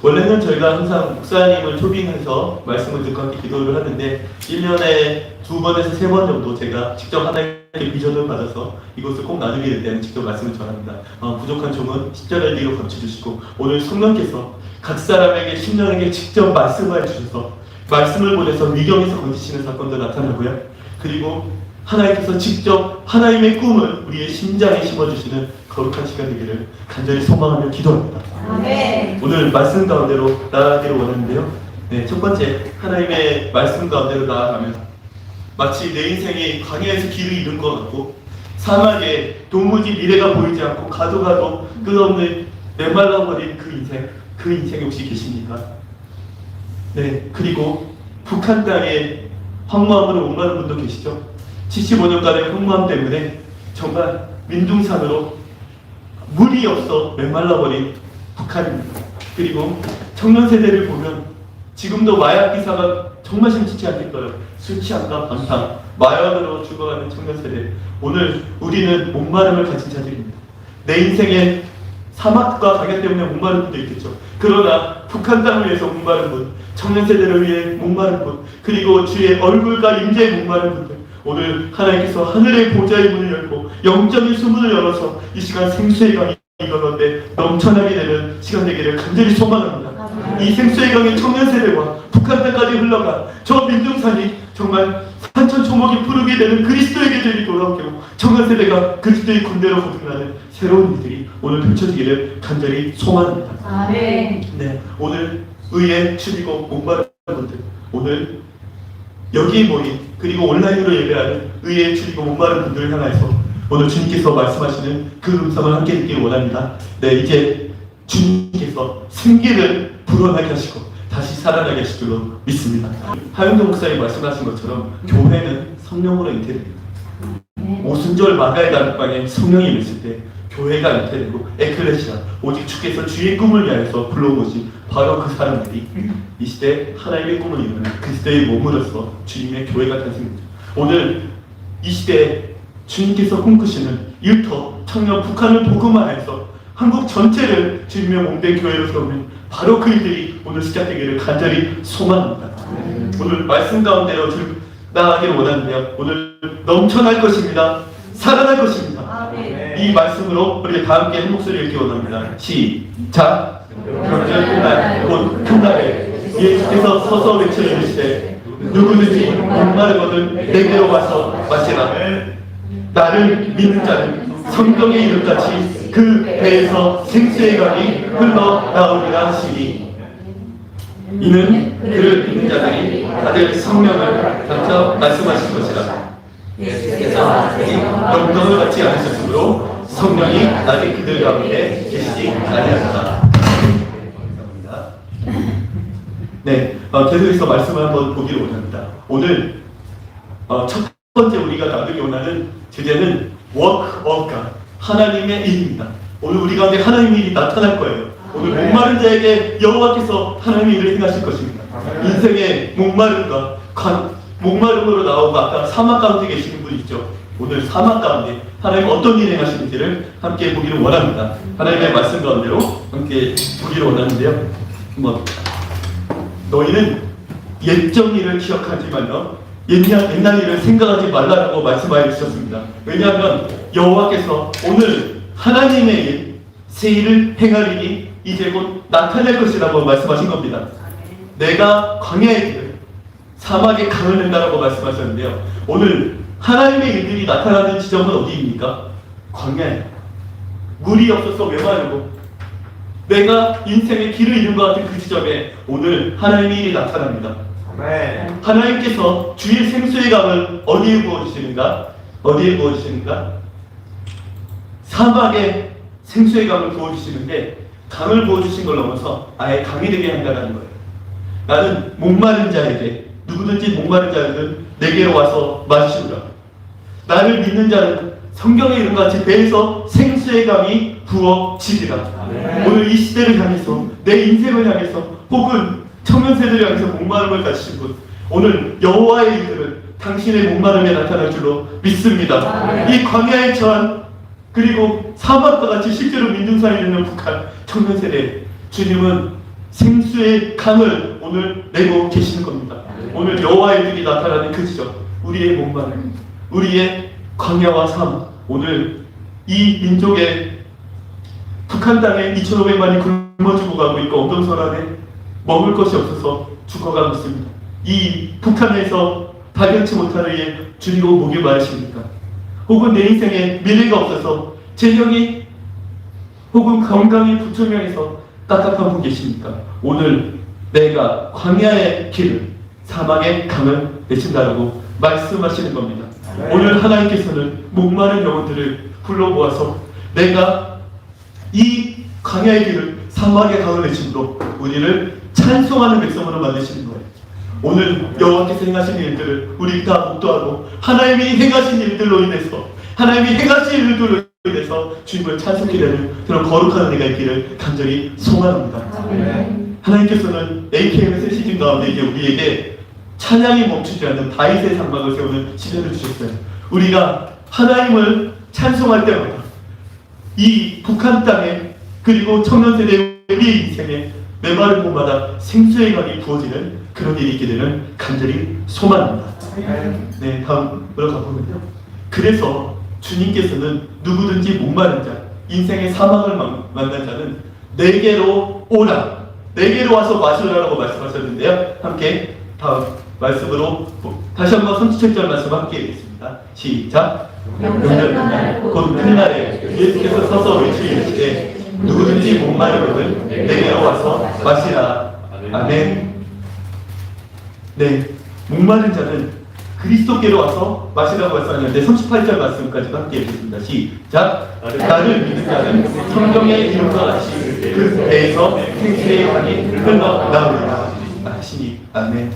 원래는 저희가 항상 목사님을 초빙해서 말씀을 듣고 함께 기도를 하는데 1년에 2번에서 3번 정도 제가 직접 하나님의 비전을 받아서 이곳을 꼭 나누게 될 때는 직접 말씀을 전합니다. 부족한 종은 십자가의 뒤로 감춰주시고 오늘 성령께서 각 사람에게 심령에게 직접 말씀을 해주셔서 말씀을 보내서 위경에서 건지시는 사건도 나타나고요. 그리고 하나님께서 직접 하나님의 꿈을 우리의 심장에 심어주시는 거룩한 시간 되기를 간절히 소망하며 기도합니다. 아멘. 오늘 말씀 가운데로 나아가기를 원하는데요. 네, 첫 번째 하나님의 말씀 가운데로 나아가면 마치 내 인생이 광야에서 길을 잃은 것 같고 사막에 도무지 미래가 보이지 않고 가도 끝없는 메말라버린 그 인생 혹시 계십니까? 네, 그리고 북한 땅에 황무함으로 옹가는 분도 계시죠? 75년간의 황무함 때문에 정말 민둥산으로 물이 없어 메말라버린 북한입니다. 그리고 청년 세대를 보면 지금도 마약 기사가 정말 심치지 않겠어요. 술 취함과 방탕, 마약으로 죽어가는 청년 세대. 오늘 우리는 목마름을 가진 자들입니다. 내 인생에 사막과 강야 때문에 목마른 분도 있겠죠. 그러나 북한 땅을 위해서 목마른 분, 청년 세대를 위해 목마른 분, 그리고 주의 얼굴과 임재에 목마른 분들, 오늘 하나님께서 하늘의 보좌의 문을 열고 영적인 수문을 열어서 이 시간 생수의 강이 가운데 넘쳐나게 되는 시간 되기를 간절히 소망합니다. 이 생수의 강의 청년 세대와 북한 땅까지 흘러가 저 민둥산이 정말 산천초목이 푸르게 되는 그리스도의 계절이 돌아오게 하고 청년 세대가 그리스도의 군대로 거듭나는 새로운 일들이 오늘 펼쳐지기를 간절히 소망합니다. 아멘. 네, 오늘 의에 추리고 목마른 분들, 오늘 여기에 모인 그리고 온라인으로 예배하는 의에 추리고 목마른 분들을 향해서 오늘 주님께서 말씀하시는 그 음성을 함께 듣기를 원합니다. 네, 이제 주님께서 생기를 불어나게 하시고 다시 살아나게 하실 줄로 믿습니다. 하영도 목사님 말씀하신 것처럼 교회는 성령으로 잉태됩니다. 오순절 마가의 다락방에 성령이 임했을 때 교회가 잉태되고 에클레시아, 오직 주께서 주의 꿈을 위하여서 불러오신 바로 그 사람들이 이 시대 하나님의 꿈을 이루는 그리스도의 몸으로서 주님의 교회가 탄생됩니다. 오늘 이 시대에 주님께서 꿈꾸시는 일터, 청년, 북한을 복음화해서 한국 전체를 주님의 몸된 교회로 세우는 바로 그 일들이 오늘 시작되기를 간절히 소망합니다. 오늘 말씀 가운데로 나아가기를 원하는데요. 오늘 넘쳐날 것입니다. 살아날 것입니다. 이 말씀으로 우리 다 함께 한 목소리 읽기 원합니다. 시작! 곧 큰 날에 예수께서 서서 외쳐주시되 누구든지 목마르거든 내게로 와서 마시라. 나를 믿는 자는 성경의 이름같이 그 배에서 생수의 강이 흘러나오리라 하시니 이는 그를 믿는 자들이 다들 성령을 받쳐 말씀하신 것이라. 영광을 받지 않으셨으므로 성령이 아직 그들 가운데 계시지 아니하였다. 감사합니다. 네, 계속해서 말씀을 한번 보기를 원합니다. 오늘 첫 번째 우리가 나누기 원하는 주제는 Work of God, 하나님의 일입니다. 오늘 우리 가운데 하나님의 일이 나타날 거예요. 오늘 목마른 자에게 여호와께서 하나님의 일을 행하실 것입니다. 인생의 목마름과 목마름으로 나오고 아까 사막 가운데 계시는 분이 있죠. 오늘 사막 가운데 하나님 어떤 일을 행하시는지를 함께 보기를 원합니다. 하나님의 말씀 가운데로 함께 보기를 원하는데요. 너희는 옛적 일을 기억하지만요 옛날 일을 생각하지 말라라고 말씀하여 주셨습니다. 왜냐하면 여호와께서 오늘 하나님의 일, 새 일을 행할 일이 이제 곧 나타날 것이라고 말씀하신 겁니다. 내가 광야의 길을 사막에 강을 낸다라고 말씀하셨는데요. 오늘 하나님의 일들이 나타나는 지점은 어디입니까? 광야에 물이 없어서 메마르고 내가 인생의 길을 잃은 것 같은 그 지점에 오늘 하나님의 일이 나타납니다. 하나님께서 주의 생수의 강을 어디에 부어주시는가? 어디에 부어주시는가? 사막에 생수의 강을 부어주시는데 강을 부어주신 걸 넘어서 아예 강이 되게 한다는 거예요. 나는 목마른 자에게 누구든지 목마른 자는 내게로 와서 마시우라. 나를 믿는 자는 성경의 이름같이 배에서 생수의 강이 부어지리라. 오늘 이 시대를 향해서 내 인생을 향해서 혹은 청년 세대를 향해서 목마름을 가지신 분, 오늘 여호와의 일들은 당신의 목마름에 나타날 줄로 믿습니다. 이 광야에 처한 그리고 사막과 같이 실제로 민둥산이 되는 북한 청년 세대, 주님은 생수의 강을 오늘 내고 계시는 겁니다. 오늘 여호와의 눈이 나타나는 그 지점, 우리의 목마름, 우리의 광야와 삶, 오늘 이 민족의 북한 땅에 2,500만이 굶어 죽어가고 있고 엄동설안에 먹을 것이 없어서 죽어가고 있습니다. 이 북한에서 발견치 못하는 이에 주리고 목이 마르십니까? 혹은 내 인생에 미래가 없어서 재정이 혹은 건강이 불투명해서 답답한 분 계십니까? 오늘 내가 광야의 길을 사막의 강을 내친다라고 말씀하시는 겁니다. 오늘 하나님께서는 목마른 영혼들을 불러 모아서 내가 이 광야의 길을 사막의 강을 내침으로 우리를 찬송하는 백성으로 만드시는 거예요. 오늘 여호와께서 행하신 일들을 우리 다 목도하고 하나님이 행하신 일들로 인해서 하나님이 행하신 일들로 인해서 주님을 찬송케 되는 그런 거룩한 은혜가 있기를 간절히 소망합니다. 하나님께서는 AKM의 시즌 가운데 이제 우리에게 찬양이 멈추지 않는 다윗의 장막을 세우는 시즌을 주셨어요. 우리가 하나님을 찬송할 때마다 이 북한 땅에 그리고 청년 세대 우리의 인생에 메마른 곳마다 생수의 강이 부어지는 그런 일이 있게 되는 간절히 소망합니다. 네, 다음으로 가보면요. 그래서 주님께서는 누구든지 목마른 자, 인생의 사망을 만난 자는 내게로 오라, 내게로 와서 마시라라고 말씀하셨는데요. 함께 다음 말씀으로 다시 한번 37절 말씀 함께 읽겠습니다. 시작. 명절 그날 곧 그날에 예수께서 서서 외치시되 누구든지 목마르거든 내게로 와서 마시라. 아멘. 네, 목마른 자는 그리스도께로 와서 마시라고 말씀하셨는데 38절 말씀까지 함께 읽겠습니다. 시작. 나를 믿는 자는 성경의 이름과 같이 그 배에서 생수의 강이 흘러나오리라 하시니. 아멘.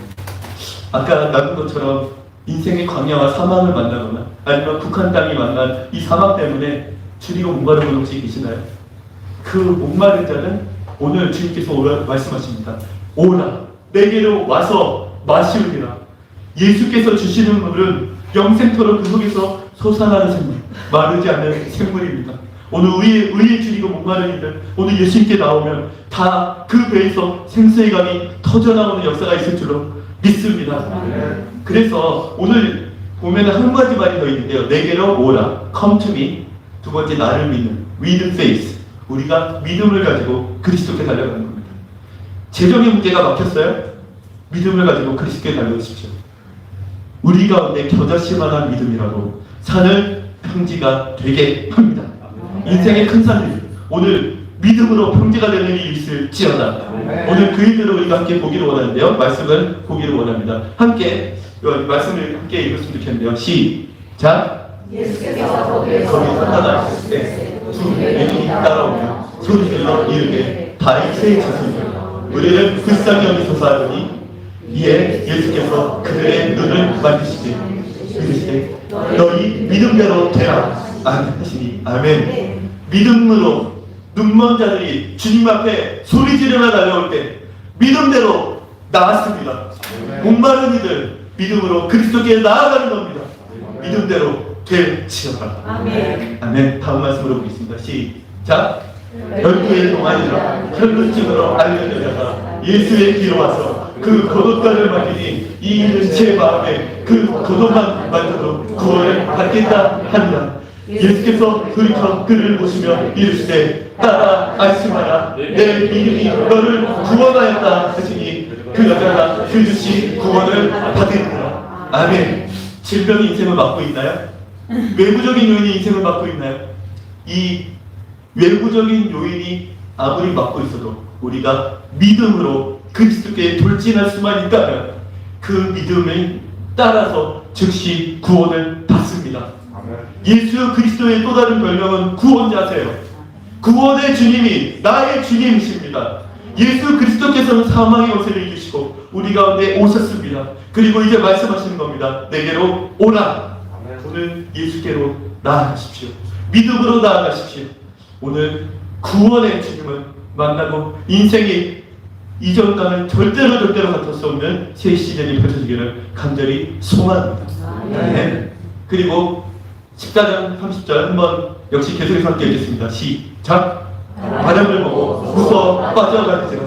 아까 나눈 것처럼 인생의 광야와 사막을 만나거나 아니면 북한 땅이 만난 이 사막 때문에 줄이고 목마른 분 혹시 계시나요? 그 목마른 자는 오늘 주님께서 오라 말씀하십니다. 오라, 내게로 와서 마시우리라. 예수께서 주시는 물은 영생토록 그 속에서 솟아나는 생물, 마르지 않는 생물입니다. 오늘 의에 줄이고 목마른 이들, 오늘 예수님께 나오면 다 그 배에서 생수의 강이 터져나오는 역사가 있을 줄로 믿습니다. 그래서 오늘 보면 한 가지 말이 더 있는데요. 내게로 오라, come to me. 두 번째, 나를 믿는, with faith. 우리가 믿음을 가지고 그리스도께 달려가는 겁니다. 재정의 문제가 막혔어요? 믿음을 가지고 그리스도께 달려오십시오. 우리 가운데 겨자씨만한 믿음이라도 산을 평지가 되게 합니다. 인생의 큰 산들, 오늘 믿음으로 평지가 되는 일이 있을지어다. 오늘 그 일들을 우리가 함께 보기를 원하는데요. 말씀을 보기를 원합니다. 함께 말씀을 함께 읽었으면 좋겠는데요. 시작. 예수께서 거기에 나타나실 때 두 예수님이 따라오며 소리질러 이르되 다윗의 자손이여 우리는 불쌍히 여기소서 하더니 이에 예수께서 그들의 눈을 만드시되 이르시되 너희 믿음대로 되라 하시니. 아멘. 믿음으로 눈먼 자들이 주님 앞에 소리 지르며 달려올 때 믿음대로 나았습니다. 목마른 이들 믿음으로 그리스도께 나아가는 겁니다. 믿음대로 될지어다. 아멘. 아멘. 다음 말씀으로 보겠습니다. 시작. 12의 동안이라 혈루증으로 알려내다가 예수의 뒤로 와서 그 고독가를 맡기니 이 일은 제 마음에 그 고독만 만져도 구원을 받겠다 하니라. 예수께서 돌이켜 그를 보시며 이르시되 따라 안심하라 내 믿음이 너를 구원하였다 하시니 그 여자가 그 구원을 받으리라. 아멘. 질병이 인생을 막고 있나요? 외부적인 요인이 인생을 막고 있나요? 이 외부적인 요인이 아무리 막고 있어도 우리가 믿음으로 그리스도께 돌진할 수만 있다면 그 믿음을 따라서 즉시 구원을 받습니다. 예수 그리스도의 또 다른 별명은 구원자세요. 구원의 주님이 나의 주님이십니다. 예수 그리스도께서는 사망의 권세를 이기시고 우리 가운데 오셨습니다. 그리고 이제 말씀하시는 겁니다. 내게로 오라. 오늘 예수께로 나아가십시오. 믿음으로 나아가십시오. 오늘 구원의 주님을 만나고 인생이 이전과는 절대로 같을 수 없는 새 시즌이 펼쳐지기를 간절히 소망합니다. 네. 그리고 14장 30절 한번 역시 계속해서 함께 읽겠습니다. 시작. 바람을 보고 무서워 빠져가지라.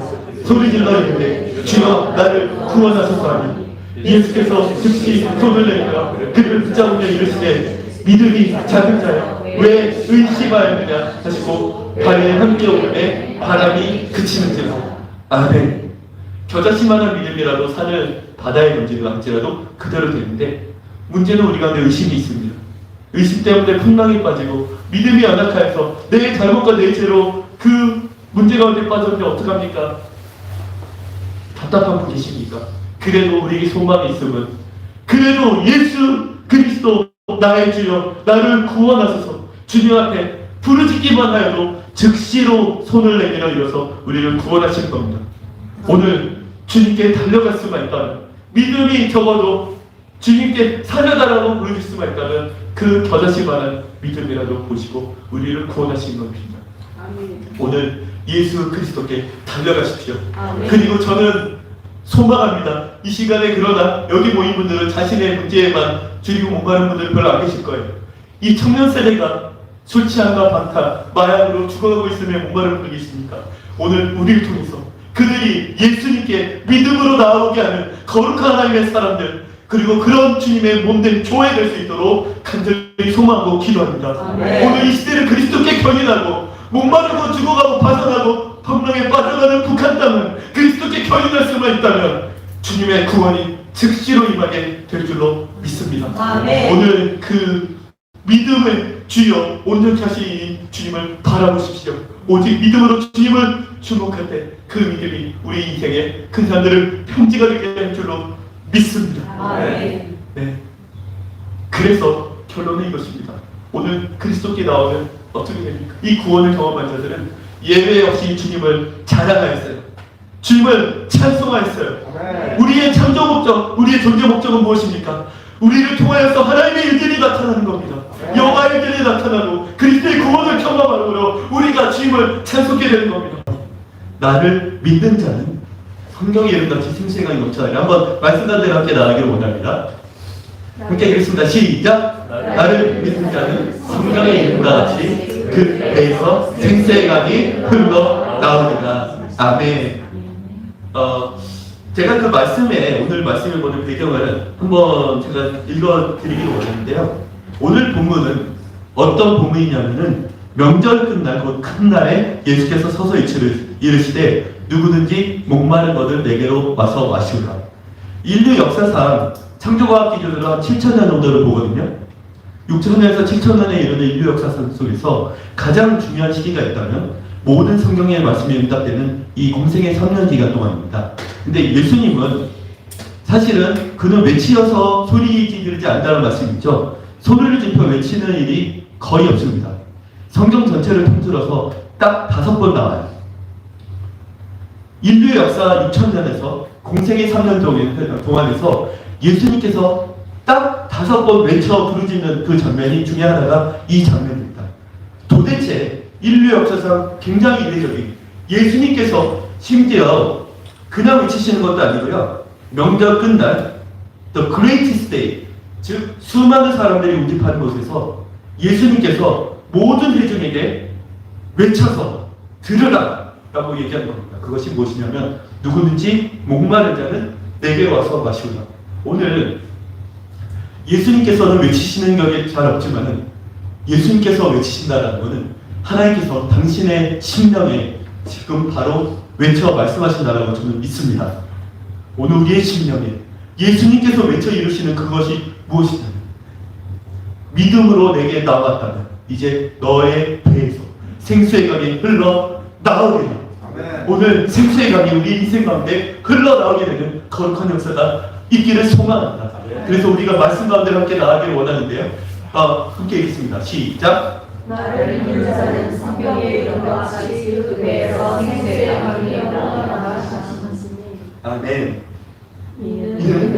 소리질러 이르되 주여 나를 구원하소서 하니 예수께서 즉시 손을 내밀어 그를 붙잡으며 이르시되 믿음이 작은 자여 왜 의심하였느냐 하시고 발에 함께 오르매 바람이 그치는지라. 아멘. 겨자씨만한 믿음이라도 산을 바다에 던지는 할지라도 그대로 되는데, 문제는 우리 가운데 의심이 있습니다. 의심 때문에 풍랑에 빠지고 믿음이 연약하여서 내 잘못과 내 죄로 그 문제 가운데 빠졌는데 어떡합니까? 답답한 분 계십니까? 그래도 우리에게 소망이 있으면, 그래도 예수 그리스도 나의 주여 나를 구원하소서 주님 앞에 부르짖기만 하여도 즉시로 손을 내밀어 일어서 우리를 구원하실 겁니다. 오늘 주님께 달려갈 수만 있다면, 믿음이 적어도 주님께 사려달라고 부르실 수만 있다면 그 겨자씨만한 믿음이라도 보시고 우리를 구원하시는 겁니다. 오늘 예수 그리스도께 달려가십시오. 그리고 저는 소망합니다. 이 시간에 그러나 여기 모인 분들은 자신의 문제에만 줄이고 목마른 분들 별로 안 계실 거예요. 이 청년 세대가 술 취함과 방탕, 마약으로 죽어가고 있으며 목마른 분들 계십니까? 오늘 우리를 통해서 그들이 예수님께 믿음으로 나오게 하는 거룩한 하나님의 사람들, 그리고 그런 주님의 몸된 교회 될 수 있도록 간절히 소망하고 기도합니다. 오늘 이 시대를 그리스도께 견인하고 목마르고 죽어가고 파산하고 폭락에 빠져가는 북한 땅은 그리스도께 견인할 수만 있다면 주님의 구원이 즉시로 임하게 될 줄로 믿습니다. 오늘 그 믿음의 주여 온전히 하신 주님을 바라보십시오. 오직 믿음으로 주님을 주목할 때 그 믿음이 우리 인생의 큰 산들을 평지가 되게 할 줄로 믿습니다. 네. 그래서 결론은 이것입니다. 오늘 그리스도께 나오면 어떻게 됩니까? 이 구원을 경험한 자들은 예외 없이 주님을 자랑하였어요. 주님을 찬송하였어요. 우리의 창조 목적, 우리의 존재 목적은 무엇입니까? 우리를 통하여서 하나님의 일들이 나타나는 겁니다. 여호와의 일들이 나타나고 그리스도의 구원을 경험함으로 우리가 주님을 찬송하게 되는 겁니다. 나를 믿는 자는 성경에 이름같이 생수의 넘쳐나리라. 한번 말씀한 대로 함께 나가기를 원합니다. 함께 읽겠습니다. 시작! 나를 믿는 자는 성경에 이름과 같이 그 배에서 생수의 강이 흘러 나오리라. 아멘. 제가 그 말씀에, 오늘 말씀을 보는 배경을 한번 제가 읽어드리기를 원하는데요. 오늘 본문은 어떤 본문이냐면은 명절 끝날 곧 큰 날에 예수께서 서서 이르시되 누구든지 목마른 것을 내게로 와서 마시우라. 인류 역사상 창조과학 기준으로 한 7,000년 정도를 보거든요. 6,000년에서 7,000년에 이르는 인류 역사상 속에서 가장 중요한 시기가 있다면 모든 성경의 말씀이 응답되는 이 공생의 3년 기간 동안입니다. 근데 예수님은 사실은 그는 외치어서 소리 지르지 않는다는 말씀이죠. 소리를 지펴 외치는 일이 거의 없습니다. 성경 전체를 통틀어서 딱 5번 나와요. 인류의 역사 6,000년에서 공생의 3년 동안에서 예수님께서 딱 5번 외쳐 부르짖는 그 장면이 중에 하나가 이 장면입니다. 도대체 인류 역사상 굉장히 이례적인, 예수님께서 심지어 그냥 외치시는 것도 아니고요. 명절 끝날 The Greatest Day, 즉 수많은 사람들이 운집하는 곳에서 예수님께서 모든 회중에게 외쳐서 들으라 라고 얘기하는 겁니다. 그것이 무엇이냐면 누구든지 목마른 자는 내게 와서 마시우라. 오늘 예수님께서는 외치시는 격이 잘 없지만은 예수님께서 외치신다는 것은 하나님께서 당신의 심령에 지금 바로 외쳐 말씀하신다라고 저는 믿습니다. 오늘 우리의 심령에 예수님께서 외쳐 이루시는 그것이 무엇이냐면 믿음으로 내게 나왔다면 이제 너의 배에서 생수의 강이 흘러 나오리라. 오늘 생수의 강이 우리 인생 가운데 흘러나오게 되는 거룩한 역사가 있기를 소망합니다. 그래서 우리가 말씀 가운데 함께 나가기를 원하는데요. 함께 읽겠습니다. 시작! 나를 믿는 자는 성경의 이름과 같이 그 배에서 생수의 강이 흘러나오리라. 아멘.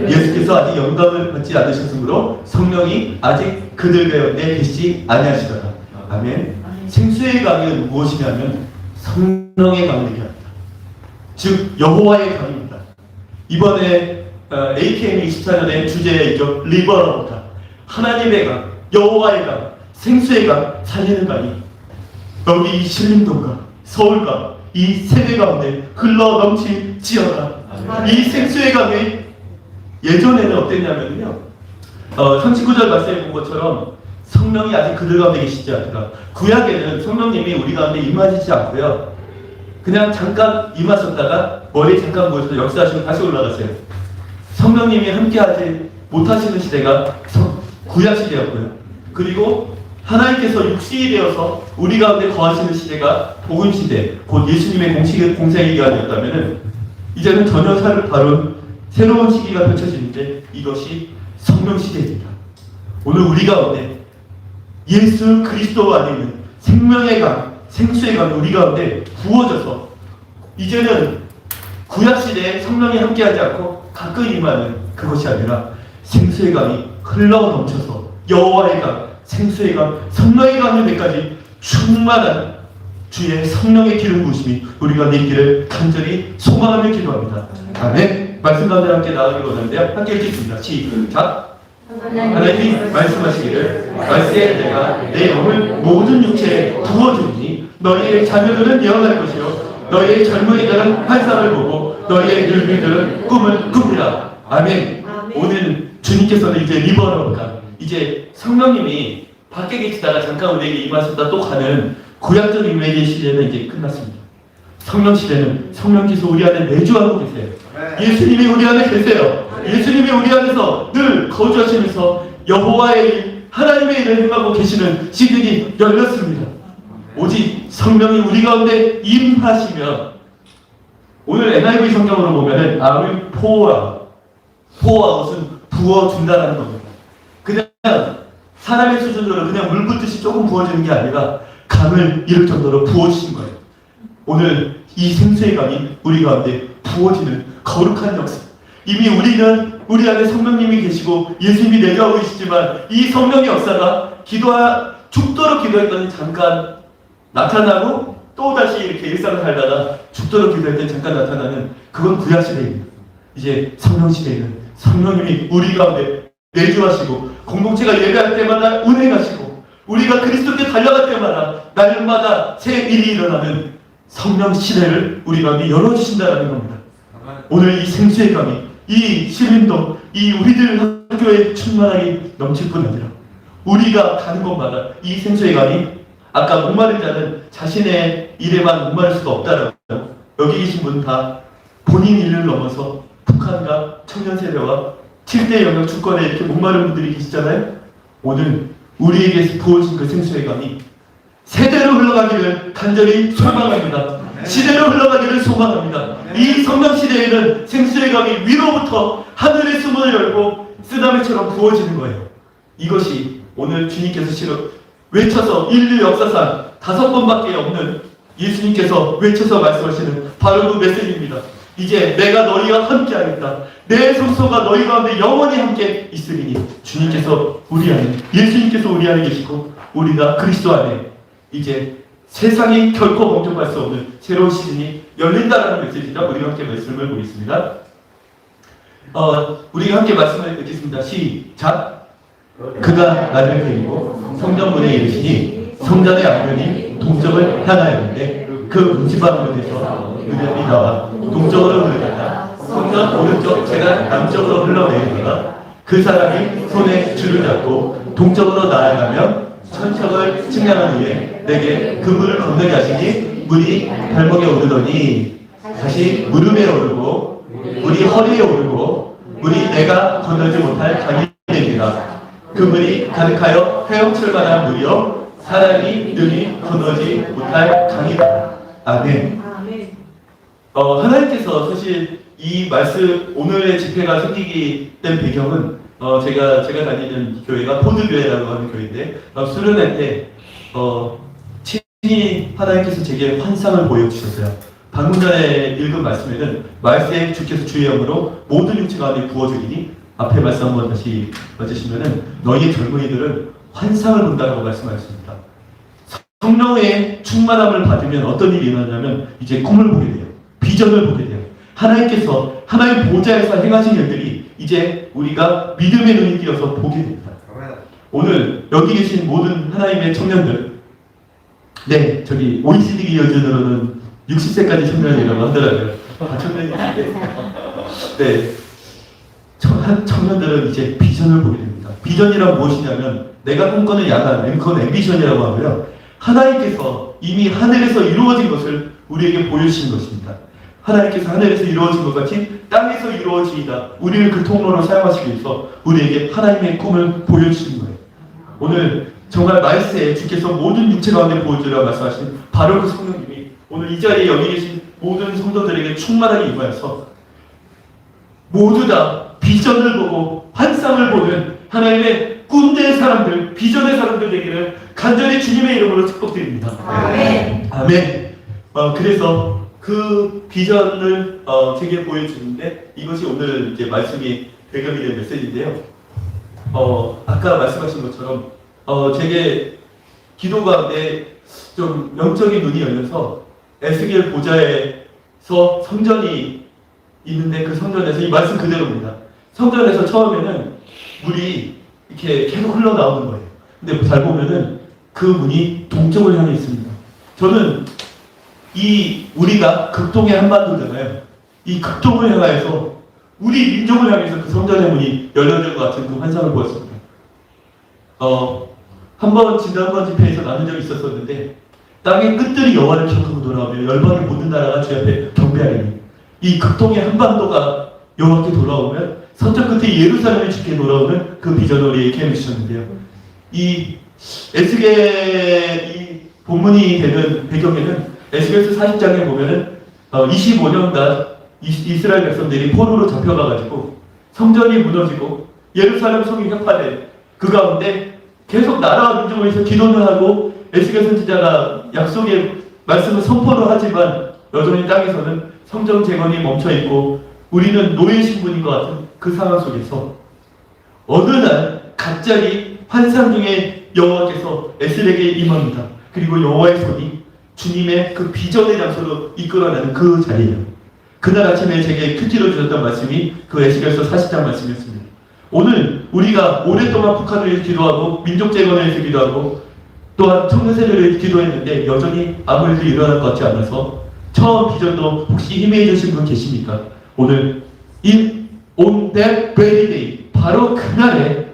예수께서 아직 영광을 받지 않으셨으므로 성령이 아직 그들 가운데 계시지 아니하시더라. 아멘. 생수의 강은 무엇이냐면 성령의 강을 얘기합니다. 즉 여호와의 강입니다. 이번에 AKM 24년의 주제이죠. 리버러브가 하나님의 강, 여호와의 강, 생수의 강, 살리는 강이 여기 신림동과 서울과 이 세대 가운데 흘러 넘칠지어다. 이 생수의 강이 예전에는 어땠냐면요, 39절 말씀에 본 것처럼 성령이 아직 그들 가운데 계시지 않더라. 구약에는 성령님이 우리 가운데 임하시지 않고요, 그냥 잠깐 임하셨다가 머리 잠깐 모셔서 역사하시고 다시 올라가세요. 성령님이 함께하지 못하시는 시대가 구약 시대였고요. 그리고 하나님께서 육신이 되어서 우리 가운데 거하시는 시대가 복음 시대, 곧 예수님의 공생의 기간이었다면은 이제는 전혀 다른 새로운 시기가 펼쳐지는데 이것이 성령 시대입니다. 오늘 우리 가운데 예수 그리스도 안에 있는 생명의 강, 생수의 강이 우리 가운데 부어져서 이제는 구약 시대에 성령이 함께하지 않고 가끔 임하는 그것이 아니라 생수의 강이 흘러 넘쳐서 여호와의 강, 생수의 강, 성령의 강일 때까지 충만한 주의 성령의 기름 부으심이 우리가 있기를 간절히 소망하며 기도합니다. 아멘. 말씀 가운데 함께 나가기를 원하는데요. 함께 읽겠습니다. 시작. 하나님이 말씀하시기를 말세에 내가 내 영을 모든 육체에 부어주니 너희의 자녀들은 예언할 것이요 너희의 젊은이들은 환상을 보고 너희의 늙은이들은 꿈을 꾸리라. 아멘. 오늘 주님께서는 이제 리버러가 이제 성령님이 밖에 계시다가 잠깐 우리에게 임하셨다 또 가는 구약적 인맥의 시대는 이제 끝났습니다. 성령 시대는 성령께서 우리 안에 내주하고 계세요. 예수님이 우리 안에 계세요. 예수님이 우리 안에서 늘 거주하시면서 여호와의 하나님의 일을 행하고 계시는 시즌이 열렸습니다. 오직 성령이 우리 가운데 임하시면, 오늘 NIV 성경으로 보면은 포어아웃은 부어준다라는 겁니다. 그냥 사람의 수준으로 그냥 물 붓듯이 조금 부어주는 게 아니라 강을 이룰 정도로 부어주신 거예요. 오늘 이 생수의 강이 우리 가운데 부어지는 거룩한 역사. 이미 우리는 우리 안에 성령님이 계시고 예수님이 내주하고 계시지만 이 성령의 역사가 죽도록 기도했더니 잠깐 나타나고 또 다시 이렇게 일상을 살다가 죽도록 기도했더니 잠깐 나타나는, 그건 구약 시대입니다. 이제 성령 시대에는 성령님이 우리 가운데 내주하시고 공동체가 예배할 때마다 운행하시고 우리가 그리스도께 달려갈 때마다 날마다 새 일이 일어나는 성령 시대를 우리 가운데 열어주신다는 겁니다. 오늘 이 생수의 강이 이 시민도 이 우리들 학교에 충만하게 넘칠 뿐 아니라 우리가 가는 곳마다 이 생수의 강이, 아까 목마른 자는 자신의 일에만 목마를 수가 없다라고, 여기 계신 분 다 본인 일을 넘어서 북한과 청년세대와 7대 영역 주권에 이렇게 목마른 분들이 계시잖아요. 오늘 우리에게 부어진 그 생수의 강이 세대로 흘러가기를 간절히 소망합니다. 시대로 흘러가기를 소망합니다. 이 성령 시대에는 생수의 강이 위로부터 하늘의 수문을 열고 쓰나미처럼 부어지는 거예요. 이것이 오늘 주님께서 외쳐서 인류 역사상 5번밖에 없는 예수님께서 외쳐서 말씀하시는 바로 그 메시지입니다. 이제 내가 너희와 함께하겠다. 내 성소가 너희 가운데 영원히 함께 있으리니, 주님께서 우리 안에, 예수님께서 우리 안에 계시고 우리가 그리스도 안에 이제 세상이 결코 범접할 수 없는 새로운 시즌이 열린다라는 메시지입니다. 우리가 함께 말씀을 보겠습니다. 우리가 함께 말씀을 읽겠습니다. 시작. 그가 나를 데리고 성전문에 이르시니 성전의 앞면이 동쪽을 향하였는데 그 문지방 끝에서 그들이 나와 동쪽으로 흐르다가 성전 오른쪽 제가 남쪽으로 흘러내리다가 그 사람이 손에 줄을 잡고 동쪽으로 나아가며 천척을 측량한 후에 내게 그 물을 건너게 하시니 물이 발목에 오르더니 다시 무릎에 오르고 물이 허리에 오르고 물이 내가 건너지 못할 강이 됩니다. 그 물이 가득하여 헤엄칠 만한 물이요 사람이 능히 건너지 못할 강이다. 아멘. 하나님께서 사실 이 말씀, 오늘의 집회가 생기게 된 배경은 제가 다니는 교회가 포드교회라고 하는 교회인데 수련회 때 친히 하나님께서 제게 환상을 보여주셨어요. 방금 전에 읽은 말씀에는 말세에 주께서 주의 영으로 모든 육체 가운데 부어주리니, 앞에 말씀 한번 다시 봐주시면은 너희의 젊은이들은 환상을 본다라고 말씀하셨습니다. 성령의 충만함을 받으면 어떤 일이 일어나냐면 이제 꿈을 보게 돼요. 비전을 보게 돼요. 하나님께서 하나님 보좌에서 행하신 일들이 이제 우리가 믿음의 눈이 띄어서 보게 됩니다. 오늘 여기 계신 모든 하나님의 청년들, 네, 저기 OECD 기준으로는 60세까지 청년이라고 하더라고요. 청년인데, 네, 청년들은 이제 비전을 보게 됩니다. 비전이란 무엇이냐면 내가 꿈꾸는 야간, 그건 앰비션이라고 하고요. 하나님께서 이미 하늘에서 이루어진 것을 우리에게 보여주신 것입니다. 하나님께서 하늘에서 이루어진 것 같이 땅에서 이루어지이다. 우리를 그 통로로 사용하시기 위해서 우리에게 하나님의 꿈을 보여주신 거예요. 오늘 정말 말세에 주께서 모든 육체 가운데 보여주라고 말씀하신 바로 그 성령님이 오늘 이 자리에 여기 계신 모든 성도들에게 충만하게 임하여서 모두 다 비전을 보고 환상을 보는 하나님의 꿈된 사람들, 비전의 사람들 되기를 간절히 주님의 이름으로 축복드립니다. 아멘. 아멘. 그래서 그 비전을 제게 보여주는데 이것이 오늘 이제 말씀이 배경이 된 메시지인데요. 아까 말씀하신 것처럼 제게 기도 가운데 좀 영적인 눈이 열려서 에스겔 보좌에서 성전이 있는데 그 성전에서 이 말씀 그대로입니다. 성전에서 처음에는 물이 이렇게 계속 흘러나오는 거예요. 근데 잘 보면은 그 문이 동쪽을 향해 있습니다. 저는 우리가 극동의 한반도잖아요. 이 극동을 향하여서 우리 민족을 향해서 그 성전의 문이 열려질 것 같은 그 환상을 보였습니다. 한번 지난번 집회에서 나눈 적이 있었었는데 땅의 끝들이 여호와를 기억하고 돌아오며 열방이 모든 나라가 주 앞에 경배하리니 이 극동의 한반도가 여호와께 돌아오면 서쪽 끝에 예루살렘이 주께 돌아오는 그 비전을 우리에게 해주셨는데요. 이 에스겔 이 본문이 되는 배경에는 에스겔서 40장에 보면은 25년간 이스라엘 백성들이 포로로 잡혀가가지고 성전이 무너지고 예루살렘 성이 혁파된 그 가운데 계속 나라와 민족을 위해서 기도를 하고 에스겔 선지자가 약속의 말씀을 선포를 하지만 여전히 땅에서는 성전 재건이 멈춰있고 우리는 노예 신분인 것 같은 그 상황 속에서 어느 날 갑자기 환상 중에 여호와께서 에스겔에게 임합니다. 그리고 여호와의 손이 주님의 그 비전의 장소로 이끌어내는 그 자리예요. 그날 아침에 제게 큐티로 주셨던 말씀이 그 에스겔서 40장 말씀이었습니다. 오늘 우리가 오랫동안 북한을 위해서 기도하고 민족 재건을 위해서 기도하고 또한 청년세대를 위해서 기도했는데 여전히 아무 일도 일어날 것 같지 않아서 처음 비전도 혹시 힘에 주신 분 계십니까? 오늘 on that very day 바로 그날에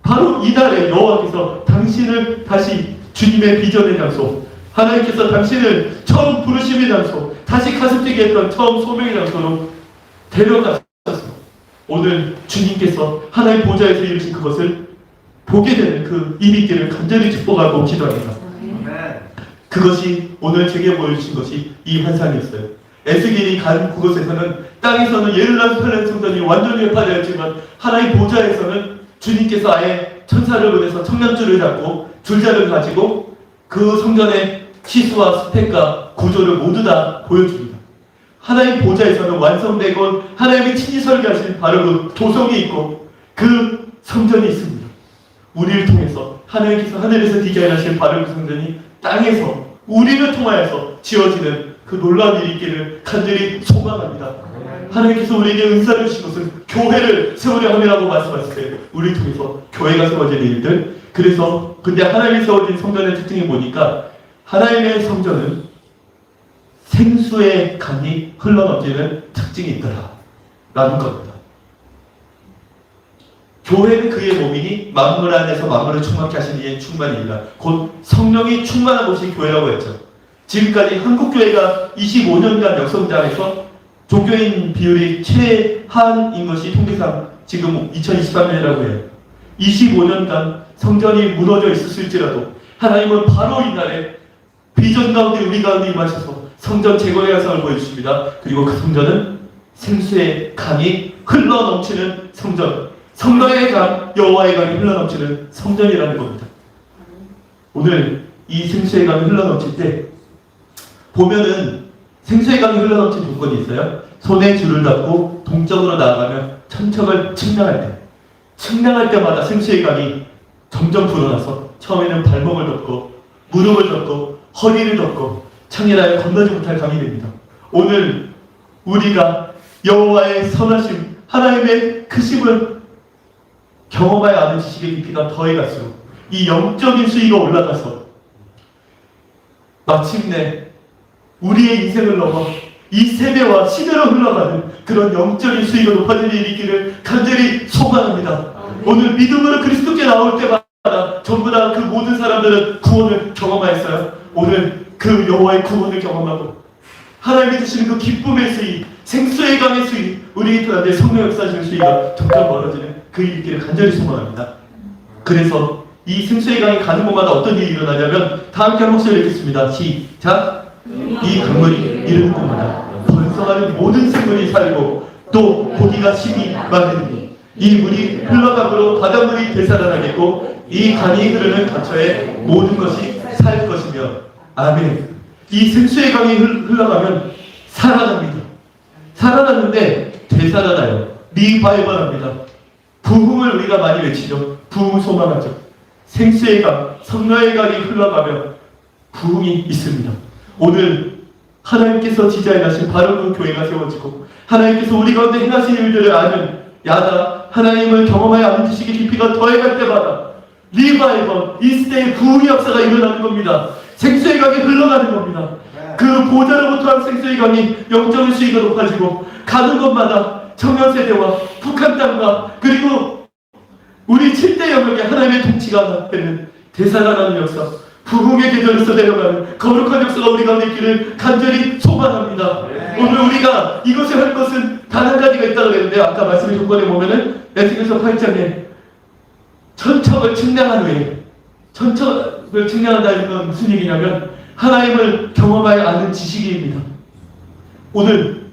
바로 이날에 여호와께서 당신을 다시 주님의 비전의 장소 하나님께서 당신을 처음 부르심의 장소 다시 가슴뛰게 했던 처음 소명의 장소로 데려가셔서 오늘 주님께서 하나님 보좌에서 이루신 그것을 보게 되는 그 일이 있기를 간절히 축복하고 기도합니다. 그것이 오늘 제게 보여주신 것이 이 환상이었어요. 에스겔이 간 그곳에서는 땅에서는 예루살렘 성전이 완전히 회파되었지만 하나님 보좌에서는 주님께서 아예 천사를 보내서 청량줄을 잡고 줄자를 가지고 그 성전의 시수와 스펙과 구조를 모두 다 보여줍니다. 하나님 보좌에서는 완성되고 하나님이 친히 설계하신 바로 그 조성이 있고 그 성전이 있습니다. 우리를 통해서 하나님께서 하늘에서 디자인하신 바로 그 성전이 땅에서 우리를 통하여서 지어지는 그 놀라운 일이 있기를 간절히 소망합니다. 하나님께서 우리에게 은사를 주신 것은 교회를 세우려 함이라고 말씀하셨어요. 우리를 통해서 교회가 세워지는 일들. 그래서 근데 하나님이 세워진 성전의 특징이 보니까 하나님의 성전은 생수의 강이 흘러넘치는 특징이 있더라 라는 겁니다. 교회는 그의 몸이니 만물 안에서 만물을 충만케 하시는 이의 충만이니라. 곧 성령이 충만한 곳이 교회라고 했죠. 지금까지 한국교회가 25년간 역성장해서 종교인 비율이 최하인 것이 통계상 지금 2023년이라고 해요. 25년간 성전이 무너져 있었을지라도 하나님은 바로 이날에 비전 가운데 우리 가운데 임하셔서 성전 재건의 양상을 보여주십니다. 그리고 그 성전은 생수의 강이 흘러넘치는 성전, 성령의 강, 여호와의 강이 흘러넘치는 성전이라는 겁니다. 오늘 이 생수의 강이 흘러넘칠 때 보면은 생수의 강이 흘러넘친 조건이 있어요. 손에 줄을 잡고 동쪽으로 나아가면 천척을 측량할 때마다 생수의 강이 점점 불어나서 처음에는 발목을 덮고 무릎을 덮고 허리를 덮고 창이라에 건너지 못할 강이 됩니다. 오늘 우리가 여호와의 선하심, 하나님의 크심을 경험하여 아는 지식의 깊이가 더해갈수록 이 영적인 수위가 올라가서 마침내 우리의 인생을 넘어 이 세대와 시대로 흘러가는 그런 영적인 수익을 높아지는 일이 있기를 간절히 소망합니다. 오늘 믿음으로 그리스도께 나올 때마다 전부 다 그 모든 사람들은 구원을 경험하였어요. 오늘 그 여호와의 구원을 경험하고 하나님이 주시는 그 기쁨의 수익, 생수의 강의 수익, 우리 가운데 성령 역사하시는 수익이 점점 멀어지는 그 일이 있기를 간절히 소망합니다. 그래서 이 생수의 강이 가는 곳마다 어떤 일이 일어나냐면 다 함께 한 목소리 읽겠습니다. 시작! 이 강물이 이르는 곳마다 번성하는 모든 생물이 살고 또 고기가 심히 많으니 이 물이 흘러감으로 바닷물이 되살아나겠고 이 강이 흐르는 근처에 모든 것이 살 것이며 아멘. 이 생수의 강이 흘러가면 살아납니다. 살아났는데 되살아나요. 리바이벌합니다. 부흥을 우리가 많이 외치죠. 부흥을 소망하죠. 생수의 강, 성령의 강이 흘러가면 부흥이 있습니다. 오늘 하나님께서 디자인하신 바로 그 교회가 세워지고 하나님께서 우리 가운데 행하신 일들을 아는 야다 하나님을 경험하여 아는 지식의 깊이가 더해갈 때마다 리바이벌, 이 시대의 부흥의 역사가 일어나는 겁니다. 생수의 강이 흘러가는 겁니다. 그 보좌로부터 한 생수의 강이 영적인 수위가 높아지고 가는 곳마다 청년세대와 북한 땅과 그리고 우리 7대 영역에 하나님의 통치가 되는 되살아나는 역사, 부흥의 계절에서 내려가는 거룩한 역사가 우리 가운데 있기를 간절히 소망합니다. 오늘 우리가 이것을 할 것은 단 한 가지가 있다고 그랬는데 아까 말씀의 조건에 보면은 에스겔서 8장에 천척을 측량한 후에 천척을 측량한다는 건 무슨 얘기냐면 하나님을 경험하여 아는 지식입니다. 오늘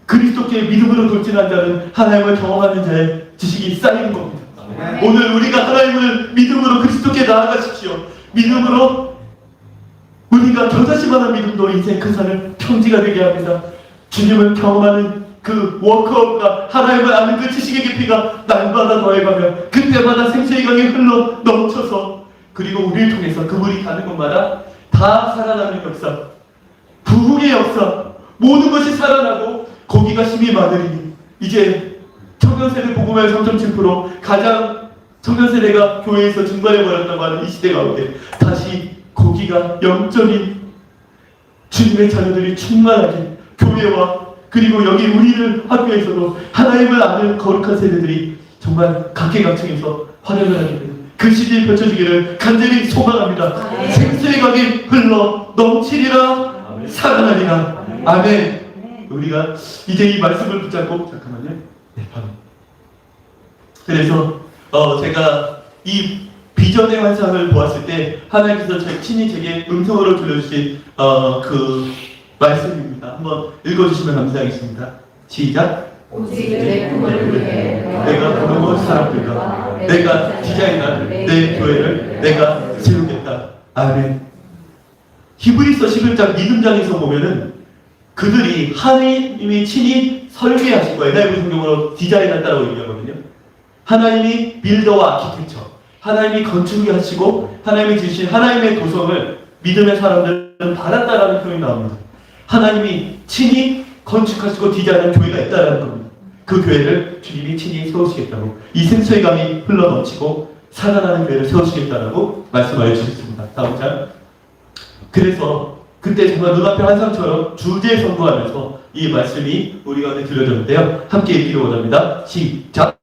그리스도께 믿음으로 돌진한 자는 하나님을 경험하는 자의 지식이 쌓이는 겁니다. 오늘 우리가 하나님을 믿음으로 그리스도께 나아가십시오. 믿음으로 우리가 겨자씨만한 믿음도 인생 큰 산을 평지가 되게 합니다. 주님을 경험하는 그 워크업과 하나님을 아는 그 지식의 깊이가 날마다 더해가면 그때마다 생수의 강이 흘러 넘쳐서 그리고 우리를 통해서 그 물이 가는 곳마다 다 살아나는 역사, 부흥의 역사, 모든 것이 살아나고 고기가 심히 많으니 이제 청년세대 복음의 3.7% 가장 청년세대가 교회에서 증발해버렸다고 하는 이 시대 가운데 다시 고기가 영적인 주님의 자녀들이 충만하게 교회와 그리고 여기 우리를 학교에서도 하나님을 아는 거룩한 세대들이 정말 각계각층에서 활약을 하게 됩니다. 그 시대에 펼쳐지기를 간절히 소망합니다. 생수의 강이 흘러 넘치리라 살아나리라. 아멘. 우리가 이제 이 말씀을 붙잡고 잠깐만요. 네, 바로. 그래서 제가 이 비전의 환상을 보았을 때 하나님께서 친히 제게 음성으로 들려주신 그 말씀입니다. 한번 읽어주시면 감사하겠습니다. 시작. 오직 내 꿈을 위해 내가 보는 사람들과 내가 디자인한 내 교회를 내가 세우겠다. 아멘. 히브리서 11장 믿음장에서 보면은 그들이 하나님이 친히 설계하신 거예요. 옛날 성경으로 디자인한다고 얘기하거든요. 하나님이 빌더와 아키텍처, 하나님이 건축하시고 하나님이 주신 하나님의 도성을 믿음의 사람들은 받았다라는 표현이 나옵니다. 하나님이 친히 건축하시고 디자인한 교회가 있다라는 겁니다. 그 교회를 주님이 친히 세우시겠다고, 이 생수의 강이 흘러 넘치고 살아나는 교회를 세우시겠다라고 말씀하여 주셨습니다. 다음 장. 그래서 그때 정말 눈앞에 환상처럼 주제 선포하면서 이 말씀이 우리 가운데 들려졌는데요. 함께 읽기를 원합니다. 시작.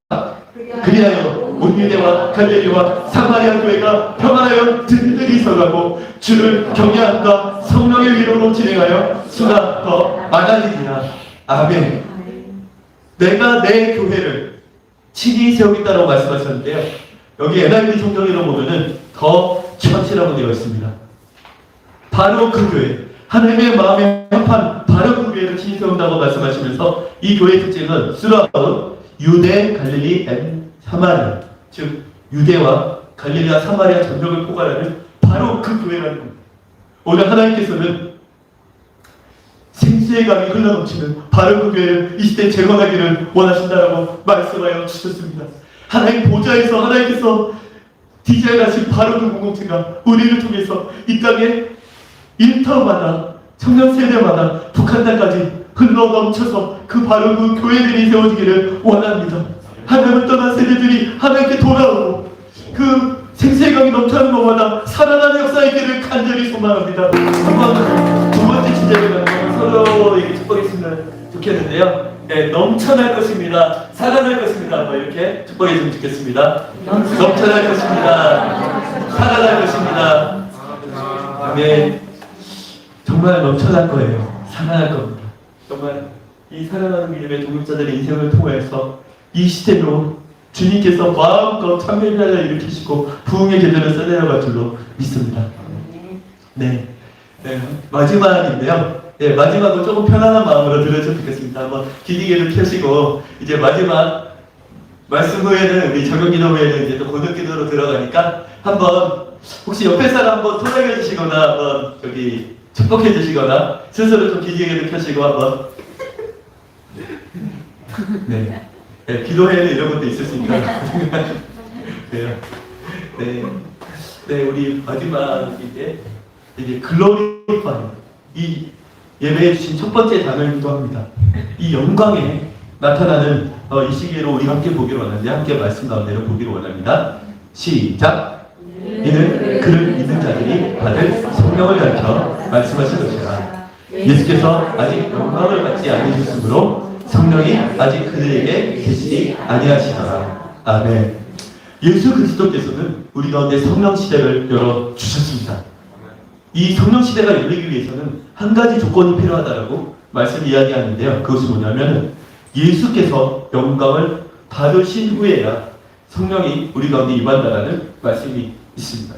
그리하여 온 유대와 갈릴리와 사마리아 교회가 평안하여 든든히 서가고 주를 경외함과 성령의 위로로 진행하여 수가 더 많아지리라. 아멘. 내가 내 교회를 친히 세우겠다라고 말씀하셨는데요. 여기 NIV 성경으로 보면은 더 처치라고 되어 있습니다. 바로 그 교회, 하나님의 마음에 합한 바로 그 교회를 친히 세운다고 말씀하시면서 이 교회의 특징은 throughout 유대, 갈릴리, 앤 사마리아, 즉 유대와 갈릴리와 사마리아 전역을 포괄하는 바로 그 교회라는 겁니다. 오늘 하나님께서는 생수의 강이 흘러넘치는 바로 그 교회를 이 시대에 재건하기를 원하신다라고 말씀하여 주셨습니다. 하나님 보좌에서 하나님께서 디자인하신 바로 그 공동체가 우리를 통해서 이 땅에 일터마다 청년 세대마다 북한 땅까지 흘러넘쳐서 그 바로 그 교회들이 세워지기를 원합니다. 하나님을 떠난 세대들이 하나님께 돌아오고 그 생수의강이 넘쳐나는 곳마다 살아나는 역사 있기를 간절히 소망합니다. 한번 두 번째 주제를 가지고 서로에게 축복했으면 좋겠는데요. 네, 넘쳐날 것입니다. 살아날 것입니다. 뭐 이렇게 축복했으면 좋겠습니다. 넘쳐날 것입니다. 살아날 것입니다. 네, 정말 넘쳐날 거예요. 살아날 겁니다. 정말 이 살아나는 믿음의 동역자들의 인생을 통해서 이 시대로 주님께서 마음껏 참회를 일으키시고 부흥의 계절을 써내려갈 줄로 믿습니다. 네, 마지막인데요. 네, 마지막은 조금 편안한 마음으로 들으셨으면 좋겠습니다. 한번 기디개를 켜시고 이제 마지막 말씀 후에는 우리 적용기도 후에는 이제 또 고등기도로 들어가니까 한번 혹시 옆에 사람 한번 토닥여 주시거나 한번 여기 축복해 주시거나 스스로 좀 기디개를 켜시고 한번 네. 네, 기도회는 이런 것도 있었으니까. 네. 네. 네, 우리 마지막 이제 글로리파이 이 예배해 주신 첫 번째 단어를 기도합니다. 이 영광에 나타나는 이 시기로 우리 함께 보기를 원하는데 함께 말씀 가운데로 보기를 원합니다. 시작. 이는 그를 믿는 자들이 받을 성령을 가르쳐 말씀하신 것이라. 예수께서 아직 영광을 받지 않으셨으므로 성령이 아직 그들에게 계시지 아니하시더라. 아멘. 예수 그리스도께서는 우리 가운데 성령 시대를 열어 주셨습니다. 이 성령 시대가 열리기 위해서는 한 가지 조건이 필요하다라고 말씀 이야기하는데요. 그것이 뭐냐면 예수께서 영광을 받으신 후에야 성령이 우리 가운데 임한다라는 말씀이 있습니다.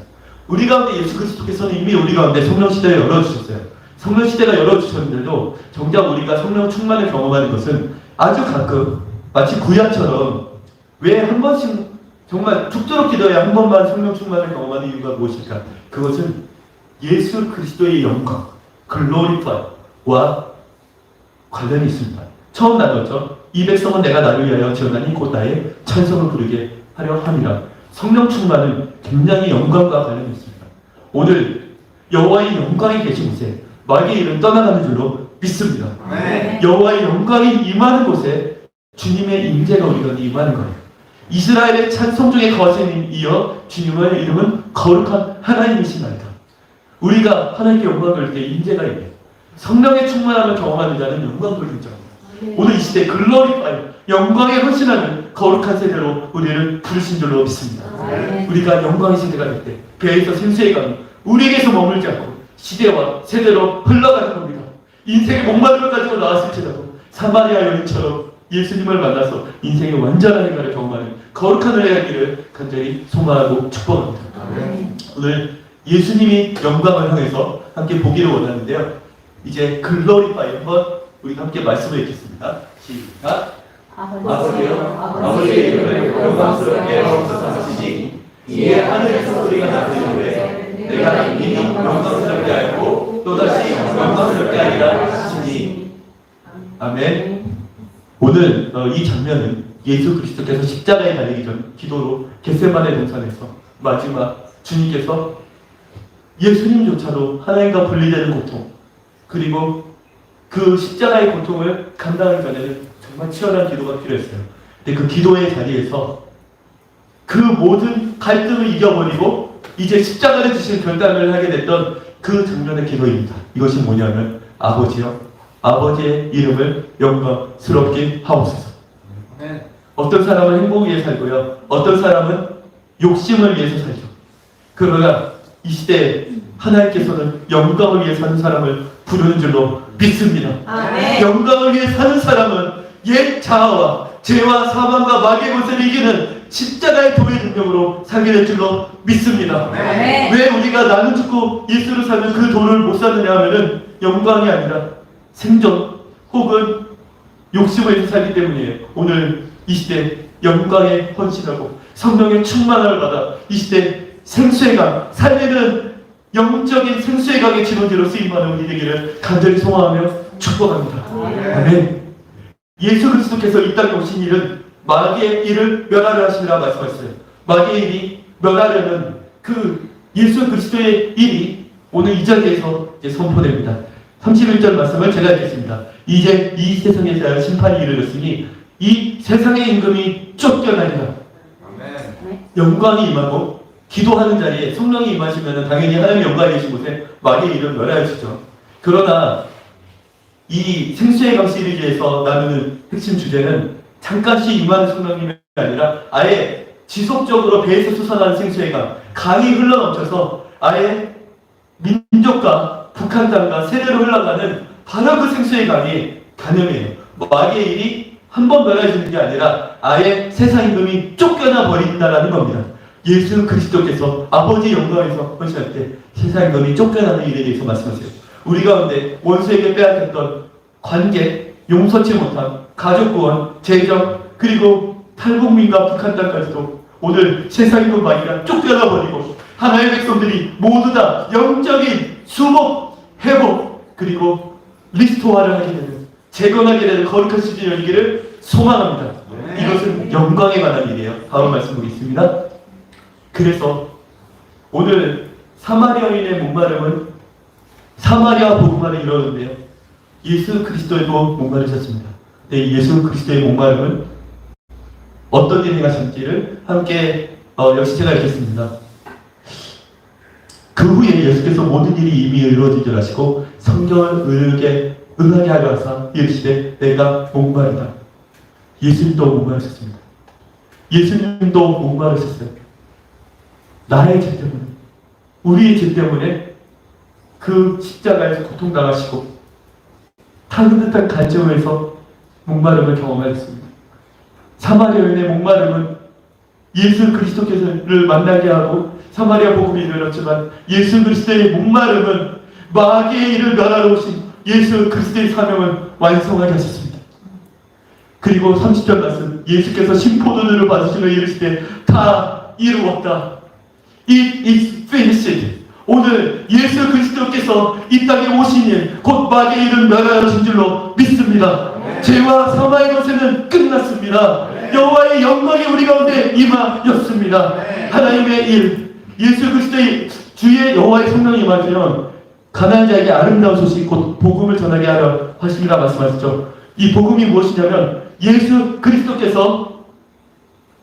우리 가운데 예수 그리스도께서는 이미 우리 가운데 성령 시대를 열어 주셨어요. 성령 시대가 열어주셨는데도 정작 우리가 성령 충만을 경험하는 것은 아주 가끔 마치 구약처럼 왜 한 번씩 정말 죽도록 기도해야 한 번만 성령 충만을 경험하는 이유가 무엇일까? 그것은 예수 그리스도의 영광, 글로리파와 관련이 있습니다. 처음 나눴죠. 이 백성은 내가 나를 위하여 지어나니 곧 나의 찬송을 부르게 하려 함이라. 성령 충만은 굉장히 영광과 관련이 있습니다. 오늘 여호와의 영광이 계신 곳에 마귀의 일은 떠나가는 줄로 믿습니다. 네. 여호와의 영광이 임하는 곳에 주님의 임재가 우리 가운데 임하는 거예요. 이스라엘의 찬송 중에 거하시는 이여 주님의 이름은 거룩한 하나님이시나이다. 우리가 하나님께 영광을 돌릴 때 임재가 있네요. 성령의 충만함을 경험하는 자는 영광 돌리는 자입니다. 오늘 이 시대 글로리파이 영광에 헌신하는 거룩한 세대로 우리를 부르신 줄로 믿습니다. 네. 우리가 영광의 세대가 될 때 배에서 생수의 강이 우리에게서 머물지 않고 시대와 세대로 흘러가는 겁니다. 인생의 목마름을 가지고 나왔을지라도 사마리아 여인처럼 예수님을 만나서 인생의 완전한 해결을 경험하는 거룩한 은혜이기를 간절히 소망하고 축복합니다. 오늘 예수님이 영광을 향해서 함께 보기를 원하는데요. 이제 글로리파이 한번 우리가 함께 말씀을 읽겠습니다. 시작. 아버지의 이름을 영광스럽게 하옵소서 하시니 이에 하늘에서 소리가 나시는데 내가 이미 영광스럽게 알고 또다시 영광스럽게 하리라 하시니. 아멘. 오늘 이 장면은 예수 그리스도께서 십자가에 달리기 전 기도로 겟세마네 동산에서 마지막 주님께서 예수님조차도 하나님과 분리되는 고통 그리고 그 십자가의 고통을 감당하기 전에는 정말 치열한 기도가 필요했어요. 근데 그 기도의 자리에서 그 모든 갈등을 이겨버리고 이제 십자가를 주신 결단을 하게 됐던 그 장면의 기도입니다. 이것이 뭐냐면 아버지의 이름을 영광스럽게 하옵소서. 네. 어떤 사람은 행복을 위해 살고요. 어떤 사람은 욕심을 위해서 살죠. 그러나 이 시대에 하나님께서는 영광을 위해 사는 사람을 부르는 줄로 믿습니다. 아멘. 영광을 위해 사는 사람은 옛 자아와 죄와 사망과 마귀의 것을 이기는 십자가의 도의 능력으로 살게 될 줄로 믿습니다. 아멘. 왜 우리가 나는 죽고 예수를 살면 그 도를 못 사느냐 하면은 영광이 아니라 생존 혹은 욕심을 위해서 살기 때문이에요. 오늘 이 시대 영광에 헌신하고 성령의 충만함을 받아 이 시대 생수의 강, 살리는 영적인 생수의 강의 진원지로 쓰임하는 우리 되기를 간절히 소망하며 축복합니다. 아멘. 예수 그리스도께서 이 땅에 오신 일은 마귀의 일을 멸하려 하시리라 말씀하셨어요. 마귀의 일이 멸하려는 그 예수 그리스도의 일이 오늘 이 자리에서 이제 선포됩니다. 31절 말씀을 제가 읽겠습니다. 이제 이 세상에 대한 심판이 이르렀으니 이 세상의 임금이 쫓겨나리라. 영광이 임하고 기도하는 자리에 성령이 임하시면 당연히 하나님의 영광이 계신 곳에 마귀의 일은 멸하여지죠. 그러나 이 생수의 강 시리즈에서 나누는 핵심 주제는 잠깐씩 임하는 성령님이 아니라 아예 지속적으로 배에서 솟아나는 생수의 강이 흘러넘쳐서 아예 민족과 북한 땅과 세대로 흘러가는 바로 그 생수의 강이 간염이에요. 마귀의 일이 한 번 멸하여지는 게 아니라 아예 세상 임금이 쫓겨나 버린다라는 겁니다. 예수 그리스도께서 아버지 영광에서 헌신할 때 세상 임금이 쫓겨나는 일에 대해서 말씀하세요. 우리 가운데 원수에게 빼앗겼던 관계, 용서치 못한 가족 구원, 재정, 그리고 탈북민과 북한 땅까지도 오늘 세상 임금 마귀가 쫓겨나 버리고 하나의 백성들이 모두 다 영적인 수복, 회복, 그리고 리스토어를 하게 되는, 재건하게 되는 거룩한 시즌이 열리기를 소망합니다. 이것은 영광에 관한 일이에요. 다음 말씀 보겠습니다. 그래서 오늘 사마리아인의 목마름은 사마리아 복음화를 이루었는데요. 예수 그리스도에도 목마르셨습니다. 네, 예수 그리스도의 목마름은 어떤 일이 행하셨는지를 함께 역시 제가 읽겠습니다. 그 후에 예수께서 모든 일이 이미 이루어진 줄 아시고 성경을 응하게 하려 하사 이르시되 내가 목마르다. 예수님도 목마르셨습니다. 예수님도 목마르셨어요. 나의 죄 때문에, 우리의 죄 때문에 그 십자가에서 고통당하시고 타는 듯한 간증에서 목마름을 경험하였습니다. 사마리아인의 목마름은 예수 그리스도께서를 만나게 하고 사마리아 복음이 이르렀지만 예수 그리스도의 목마름은 마귀의 일을 멸하러 오신 예수 그리스도의 사명을 완성하게 하셨습니다. 그리고 30절 말씀, 예수께서 신포도주를 받으시며 이르시되 다 이루었다. It is finished. 오늘 예수 그리스도께서 이 땅에 오신 일, 곧 마귀의 일을 멸하신 줄로 믿습니다. 죄와 사망의 것에는 끝났습니다. 여호와의 영광이 우리 가운데 임하였습니다. 하나님의 일, 예수 그리스도의 주의 여호와의 성령이 임하시면 가난한 자에게 아름다운 소식, 곧 복음을 전하게 하려 하심이라 말씀하셨죠. 이 복음이 무엇이냐면 예수 그리스도께서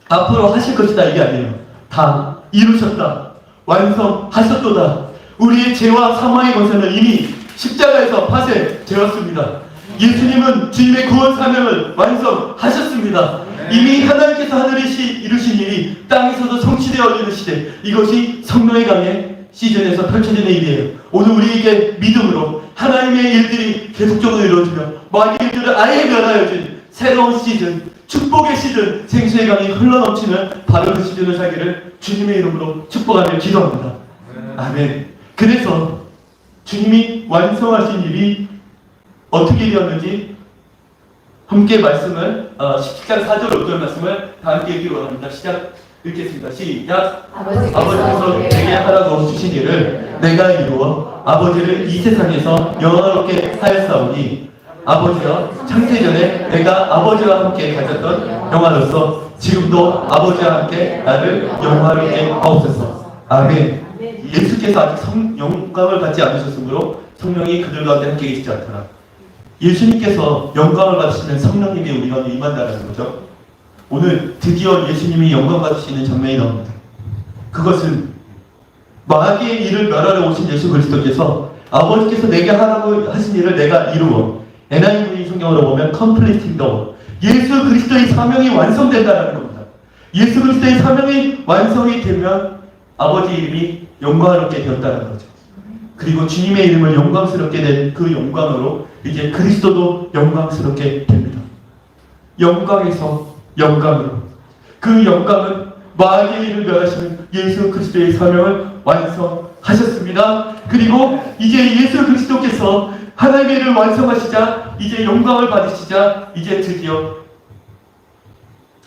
앞으로 하실 것이다, 이게 아니에요. 다 이루셨다, 완성하셨도다. 우리의 죄와 사망의 권세는 이미 십자가에서 파쇄되었습니다. 예수님은 주님의 구원 사명을 완성하셨습니다. 이미 하나님께서 하늘에 이루신 일이 땅에서도 성취되어지는 시대, 이것이 성령의 강의 시즌에서 펼쳐지는 일이에요. 오늘 우리에게 믿음으로 하나님의 일들이 계속적으로 이루어지며 마귀의 일들을 아예 멸하여진 새로운 시즌, 축복의 시즌, 생수의 강이 흘러넘치는 바로 그 시즌을 살기를 주님의 이름으로 축복하며 기도합니다. 아멘. 그래서 주님이 완성하신 일이 어떻게 되었는지 함께 말씀을 17장 4절 5절 말씀을 다 함께 읽기로 합니다. 시작 읽겠습니다. 시작. 아버지께서 내게 하라고 주신 일을 내가 이루어 아버지를 이 세상에서 영화롭게 하였사오니 아버지여 창세전에 내가 아버지와 함께 가졌던 영화로서 지금도 아버지와 함께 나를 영화롭게 하옵소서. 아멘. 예수께서 아직 영광을 받지 않으셨으므로 성령이 그들 가운데 함께 계시지 않더라. 예수님께서 영광을 받으시는 성령님이 우리 가운데 임한다는 거죠. 오늘 드디어 예수님이 영광 받으시는 장면이 나옵니다. 그것은 마귀의 일을 멸하러 오신 예수 그리스도께서 아버지께서 내게 하라고 하신 일을 내가 이루어, NIV 성경으로 보면 completing the work, 예수 그리스도의 사명이 완성된다는 겁니다. 예수 그리스도의 사명이 완성이 되면 아버지 이름이 영광스럽게 되었다는 거죠. 그리고 주님의 이름을 영광스럽게 된 그 영광으로 이제 그리스도도 영광스럽게 됩니다. 영광에서 영광으로, 그 영광은 마귀의 일을 멸하시는 예수 그리스도의 사명을 완성하셨습니다. 그리고 이제 예수 그리스도께서 하나님의 일을 완성하시자, 이제 영광을 받으시자, 이제 드디어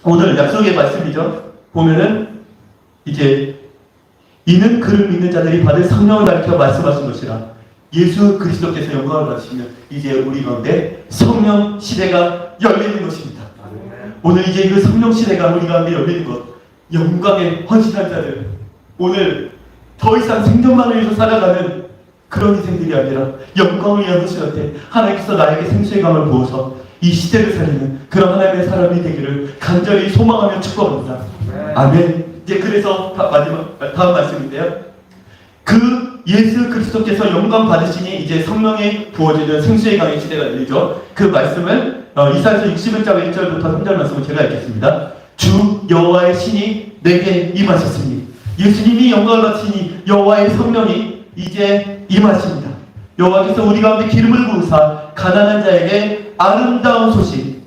오늘 약속의 말씀이죠. 보면은 이제 이는 그를 믿는 자들이 받을 성령을 가리켜 말씀하신 것이라. 예수 그리스도께서 영광을 받으시면 이제 우리 가운데 성령 시대가 열리는 것입니다. 오늘 이제 그 성령 시대가 우리 가운데 열리는 것, 영광에 헌신한 자들, 오늘 더 이상 생존만을 위해서 살아가는 그런 인생들이 아니라 영광을 위한 헌신할 때 하나님께서 나에게 생수의 강을 부어서 이 시대를 살리는 그런 하나님의 사람이 되기를 간절히 소망하며 축복합니다. 아멘. 이제 그래서 다음 말씀인데요. 그 예수 그리스도께서 영광 받으시니 이제 성령이 부어지는 생수의 강의 시대가 열리죠. 그 말씀을 이사야서 61장 1절부터 3절 말씀을 제가 읽겠습니다. 주 여호와의 신이 내게 임하셨으니 예수님이 영광을 받으시니 여호와의 성령이 이제 임하십니다. 여호와께서 우리 가운데 기름을 부으사 가난한 자에게 아름다운 소식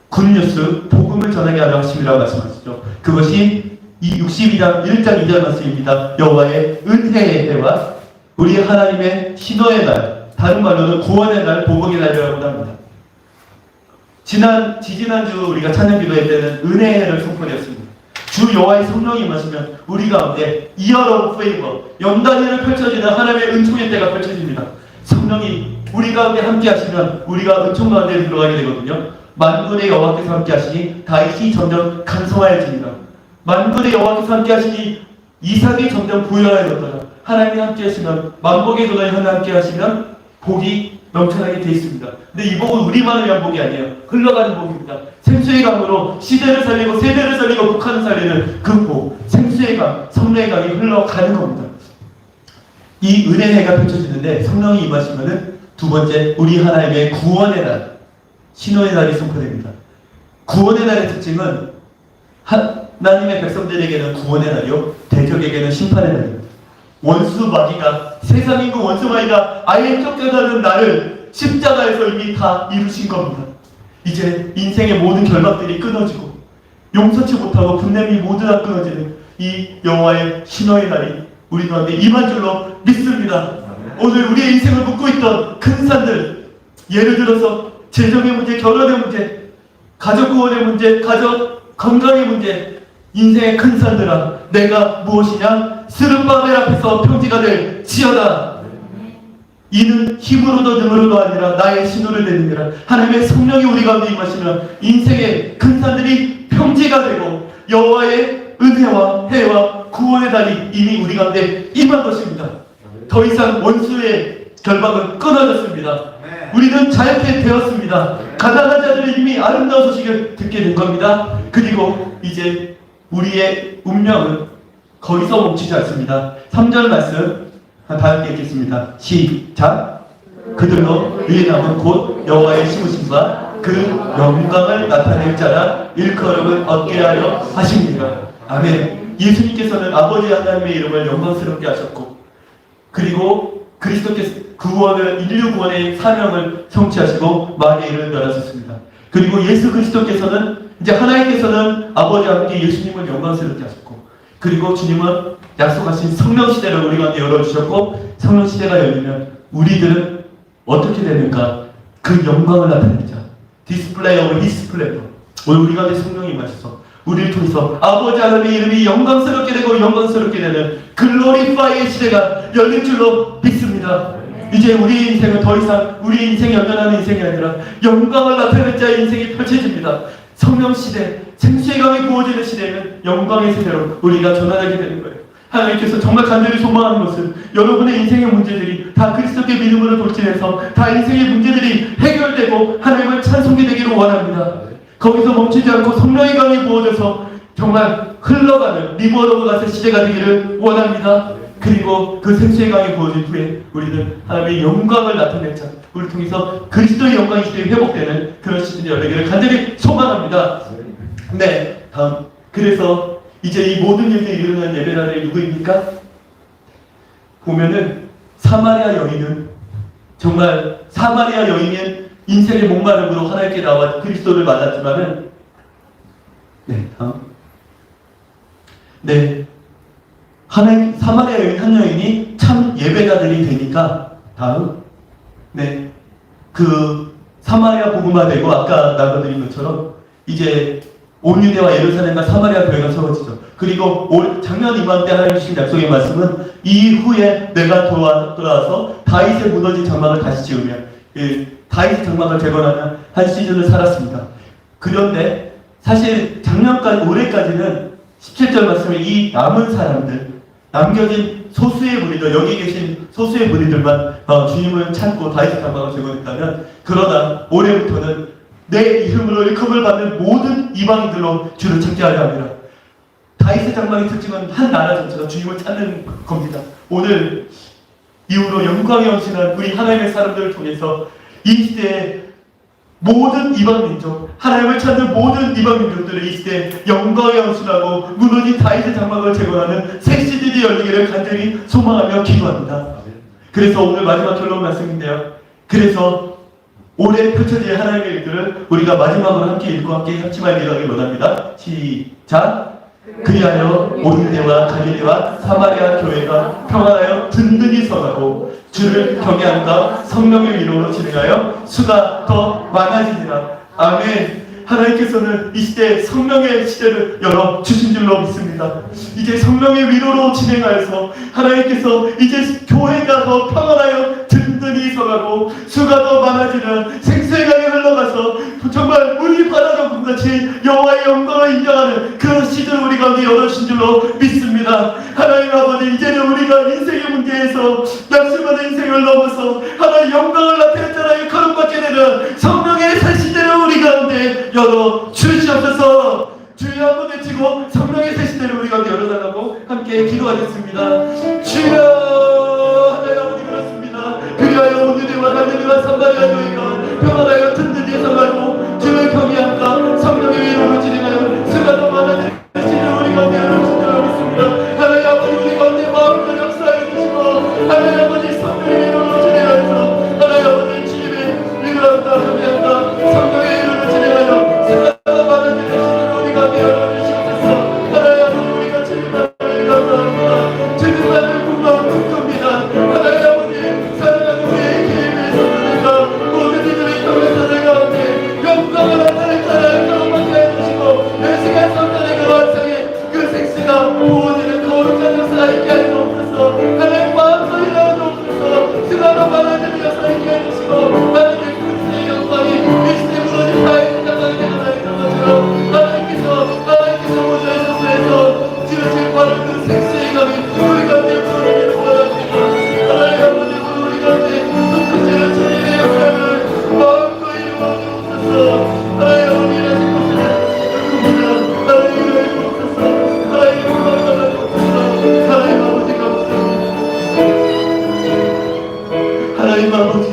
굿뉴스 복음을 전하게 하려 하심이라고 말씀하시죠. 그것이 이 62장 1장 2절 말씀입니다. 여호와의 은혜의 해와 우리 하나님의 신호의 날, 다른 말로는 구원의 날, 복음의 날이라고 합니다. 지지난주 우리가 찬양 기도회 때는 은혜의 해를 선포되었습니다. 주 여호와의 성령이 임하시면 우리 가운데 이어 오브 페이버, 연단위를 펼쳐지는 하나님의 은총의 때가 펼쳐집니다. 성령이 우리 가운데 함께 하시면 우리가 은총 가운데 들어가게 되거든요. 만군의 여호와께서 함께 하시니 다윗이 점점 간성하여집니다. 만군의 여호와께서 함께 하시니 이삭이 점점 부여하여졌더라. 하나님이 함께 하시면 만복의 도단이 함께 하시면 복이 넘쳐나게 되어 있습니다. 근데 이 복은 우리만을 위한 복이 아니에요. 흘러가는 복입니다. 생수의 강으로 시대를 살리고 세대를 살리고 북한을 살리는 그 복, 생수의 강, 성령의 강이 흘러가는 겁니다. 이 은혜가 펼쳐지는데 성령이 임하시면은 두 번째 우리 하나님의 구원의 날, 신호의 날이 선포됩니다. 구원의 날의 특징은 하나님의 백성들에게는 구원의 날이요, 대적에게는 심판의 날입니다. 원수 마귀가, 세상 인구 원수 마귀가 아예 쫓겨나는 날을 십자가에서 이미 다 이루신 겁니다. 이제 인생의 모든 결박들이 끊어지고 용서치 못하고 분냄이 모두 다 끊어지는 이 여호와의 신호의 날이 우리 가운데 임한 줄로 믿습니다. 오늘 우리의 인생을 묶고 있던 큰 산들, 예를 들어서 재정의 문제, 결혼의 문제, 가족 구원의 문제, 가족 건강의 문제, 인생의 큰 산들아, 내가 무엇이냐? 스룹바벨 앞에서 평지가 될 지어다. 이는 힘으로도 능으로도 아니라 나의 신호를 내느니라. 하나님의 성령이 우리 가운데 임하시면 인생의 큰 산들이 평지가 되고 여호와의 은혜와 해와 구원의 달이 이미 우리 가운데 임한 것입니다. 더 이상 원수의 결박은 끊어졌습니다. 우리는 자유케 되었습니다. 가난한 자들은 이미 아름다운 소식을 듣게 된 겁니다. 그리고 이제 우리의 운명은 거기서 멈추지 않습니다. 3절 말씀 다 함께 읽겠습니다. 시작. 그들로 의의 남은 곧 여호와의 심으심과 그 영광을 나타낼 자라 일컬음을 얻게 하려 하십니다. 아멘. 예수님께서는 아버지 하나님의 이름을 영광스럽게 하셨고, 그리고 그리스도께서 인류 구원의 사명을 성취하시고 마귀의 일을 멸하셨습니다. 그리고 예수 그리스도께서는 이제 하나님께서는 아버지와 함께 예수님을 영광스럽게 하셨고, 그리고 주님은 약속하신 성령 시대를 우리 가운데 열어주셨고, 성령 시대가 열리면 우리들은 어떻게 되는가? 그 영광을 나타내자. 디스플레이 오브 히스플레이어. 오늘 우리 가운데 성령이 임하셔서 우리를 통해서 아버지 하나님의 이름이 영광스럽게 되고 영광스럽게 되는 글로리파이의 시대가 열릴 줄로 믿습니다. 이제 우리의 인생은 더 이상 우리의 인생이 연연하는 인생이 아니라 영광을 나타낼 자의 인생이 펼쳐집니다. 성령 시대, 생수의 강이 부어지는 시대는 영광의 세대로 우리가 전환하게 되는 거예요. 하나님께서 정말 간절히 소망하는 것은 여러분의 인생의 문제들이 다 그리스도께 믿음으로 돌진해서 다 인생의 문제들이 해결되고 하나님을 찬송게 되기를 원합니다. 거기서 멈추지 않고 성령의 강이 부어져서 정말 흘러가는 리버로브 같은 시대가 되기를 원합니다. 그리고 그 생수의 강이 부어진 후에 우리는 하나님의 영광을 나타낼 자, 우리를 통해서 그리스도의 영광이 시대에 회복되는 그런 시대가 열리기를 간절히 소망합니다. 네, 다음. 그래서 이제 이 모든 일들이 일어나는 예배라는 누구입니까? 보면은 사마리아 여인은 정말 사마리아 여인은 인생의 목마름으로 하나님께 나와 그리스도를 만났지만은, 네, 다음. 네, 하나님 사마리아 여인 한 여인이 참 예배자들이 되니까, 다음. 네, 그 사마리아 복음화 되고 아까 나눠드린 것처럼 이제 온 유대와 예루살렘과 사마리아 교회가 세워지죠. 그리고 작년 이맘때 하나님 주신 약속의 말씀은 이후에 내가 돌아와서 다윗의 무너진 장막을 다시 지으며 다윗의 장막을 재건하는 한 시즌을 살았습니다. 그런데 사실 작년까지 올해까지는 17절 말씀에 이 남은 사람들, 남겨진 소수의 무리들, 여기 계신 소수의 무리들만 주님을 찾고 다윗의 장막을 재건했다면, 그러나 올해부터는 내 이름으로 일컬음을 받는 모든 이방인들로 주를 찾게 하려 합니다. 다윗의 장막이 특징은 한 나라 전체가 주님을 찾는 겁니다. 오늘 이후로 영광의 헌신한 우리 하나님의 사람들을 통해서 이 시대에 모든 이방 민족, 하나님을 찾는 모든 이방 민족들을 이 시대에 영광의 헌신하고 무너진 다윗의 장막을 재건하는 새 시즌이 열리기를 간절히 소망하며 기도합니다. 그래서 오늘 마지막 결론 말씀인데요. 그래서 올해 펼쳐질 하나님의 일들을 우리가 마지막으로 함께 읽고 함께 합심하여 기도하기 원합니다. 시작! 그리하여 온 유대와 갈릴리와 사마리아 교회가 평안하여 든든히 서가고 주를 경외함과 성령의 위로로 진행하여 수가 더 많아지리라. 아멘. 하나님께서는 이 시대에 성령의 시대를 열어주신 줄로 믿습니다. 이제 성령의 위로로 진행하여서 하나님께서 이제 교회가 더 평안하여 든든히 서가고 수가 더 많아지는 생수의 강에 흘러가서 정말 물이 바다정금같이 여호와의 영광을 인정하는 그 시즌을 우리 가운데 열어주신 줄로 믿습니다. 하나님 아버지, 이제는 우리가 인생의 문제에서 낙심하는 인생을 넘어서 하나님의 영광을 나타냈잖아요. 거룩받게 되는 성령의 새 시대를 우리 가운데 열어 주시옵소서. 주여 한번 외치고 성령의 새 시대를 우리 가운데 열어달라고 함께 기도하겠습니다. 주여 하나님 아버지 그렇습니다. 그리하여 온 유대와 갈릴리와 사마리아 교회가 평안하여 든든히 서가고 주를 경외함과 성령의 위로로 진행하여 수가 더 많아지는 시대를 우리 가운데 열어주신 줄 믿습니다. 하나님 아버지 우리 가운데 마음을 역사해 주시고 하나님 아버지 성령의 위로로 진행하여서 하나님 아버지 주님의 위로한다 경외한다 성령의 위로로 진행하여 수가 더 많아지는 시대를 우리 가운데 열어주시옵소서. 하나님 아버지 우리가 주님만을 감사합니다. 주님만을 구원합니다. 하나님 아버지 사랑하는 우리의 기회에 서가 모든 이들의 통해서 가운데 영광을 나타내잖아요. 거룩하게 해주시고 내 시간 성전의 그 완성에 그 생수가 부어지는 거룩한 역사 있게 하시옵소서. 하나님 마음속이라도 없소서. 수가로 많아지는 역사 있게 해주시고 하나님의 그리스도의 영광이 이 시대 무너진 다윗의 장막이 되는 것처럼 하나님께서 모두 해주셔서 지어질 바로 그 생수의 감이 우리 가운데 부어지기를 원합니다. 하나님 아버지 우리 가운데 독특한 주님의 역사를 마음과 이루어 주옵소서. 하나님 아버지 일하신 것을 누굽니다. 하나님 일하여 주옵소서. 하나님 영광을 받아 주옵소서. 하나님 아버지 감사합니다. 하나님 아버지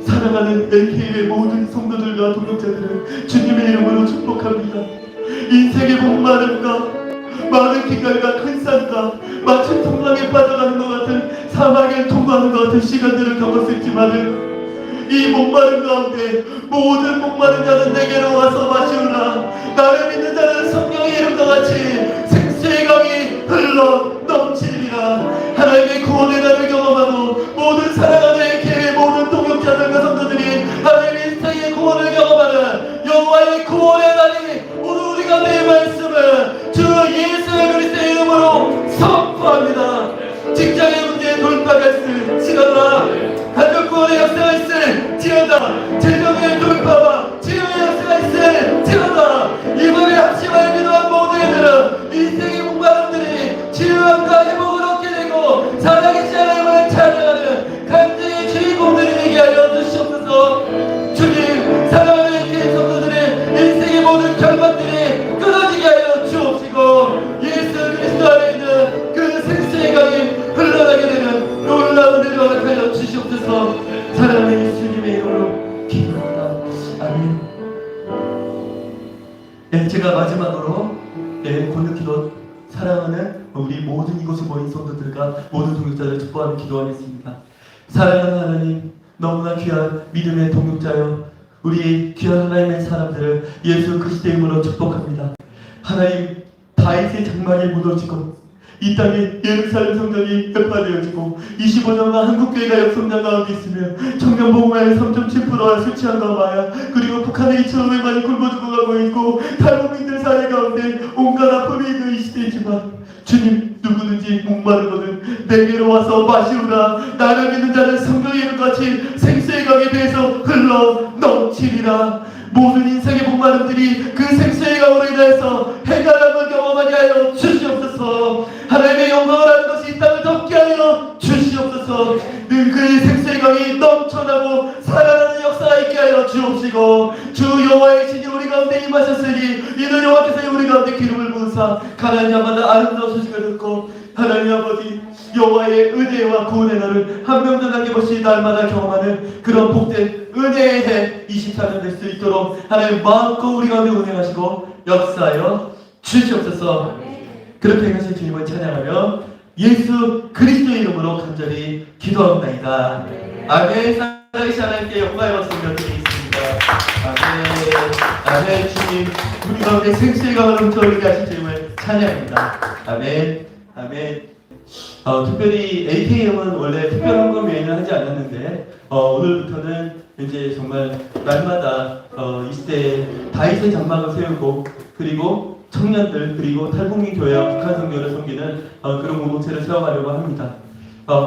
사랑하는 LK의 모든 성도들과 동역자들을 주님의 이름으로 축복합니다. 인생의 목마름과 많은 기갈과 큰 산과 마치 통랑에 빠져가는 것 같은 사막에 통과하는 것 같은 시간들을 겪었을지만은 이 목마름 가운데 모든 목마른 자는 내게로 와서 마시우라. 나를 믿는 자는 성령의 이름과 같이 생수의 강이 흘러 넘치리라. 하나님의 구원의 날을 경험하고 모든 사랑하는 LK의 모든 동역자들과 성도들이 하나님의 인생의 구원을 경험하는 여호와의 구원의 날이 오늘 우리가 내 말씀을 주 예수 그리스도의 이름으로 선포합니다. 직장의 문제에 돌파가 있을지어다. 가족 구원의 역사가 있을지어다. 재정의 돌파와 치유의 역사가 있을지어다. 이번에 합심하여 기도한 모든 이들은 인생의 목마름들이 치유함과 회복을 얻게 되고 살아계신 하나님을 찬양하는 간증의 주인공들이 되게 하여 주시옵소서. 주님 사랑하는 교회 성도들의 인생의 모든 결박들이 끊어지게 하여 주옵시고 예수 그리스도 안에 있는 그 생수의 강이 흘러나게 되는 놀라운 은혜가 하여 주시옵소서. 사랑하는 예수님의 이름으로 기도합니다. 아멘. 네, 제가 마지막으로 권능기도 사랑하는 우리 모든 이곳에 모인 성도들과 모든 동역자를 축복하며 기도하겠습니다. 사랑하는 하나님, 너무나 귀한 믿음의 동역자여 우리 귀한 하나님의 사람들을 예수 그리스도의 이름으로 축복합니다. 하나님, 다윗의 장막이 무너지고 이 땅에 예루살렘 성전이 멸파되어지고 25년간 한국교회가 역성장 가운데 있으며 청년복음의 3.7%와 술 취한과 마약 그리고 북한의 2,500만이 굶어 죽어가고 있고 탈북민들 사회 가운데 온갖 아픔이 있는 이 시대이지만 주님 누구든지 목마르거든 내게로 와서 마시우라. 나를 믿는 자는 성경의 이름같이 생수의 강에 대해서 흘러 넘치리라. 모든 인생의 목마름들이 그 생수의 강으로 인해서 해결함을 경험하게 하여 주시옵소서. 하나님의 영광을 하는 것이 이 땅을 덮게 하여 주시옵소서. 늘 그의 생수의 강이 넘쳐나고 살아나는 역사가 있게 하여 주시옵소서. 주옵시고 주 여호와의 신이 우리 가운데 임하셨으니 이는 여호와께서 우리 가운데 기름을 부으사 가난한 자마다 아름다운 소식을 듣고 하나님 아버지 여호와의 은혜와 구원의 날을 한 명도 남김없이 날마다 경험하는 그런 복된 은혜의 해 24년 될 수 있도록 하나님 마음껏 우리 가운데 운행하시고 역사하여 주시옵소서. 그렇게 하신 주님을 찬양하며 예수 그리스도의 이름으로 간절히 기도합니다. 아멘. 살아계신 하나님께 영광의 박수를 드리겠습니다. 아멘. 아멘. 주님 우리 가운데 생수의 흘러오르게 하신 주님을 찬양합니다. 아멘. 아멘. 특별히 AKM은 원래 특별한 것 외에는 하지 않았는데 오늘부터는 이제 정말 날마다 이 시대에 다윗의 장막을 세우고 그리고 청년들 그리고 탈북민 교회와 북한 선교를 섬기는 그런 공동체를 세워가려고 합니다.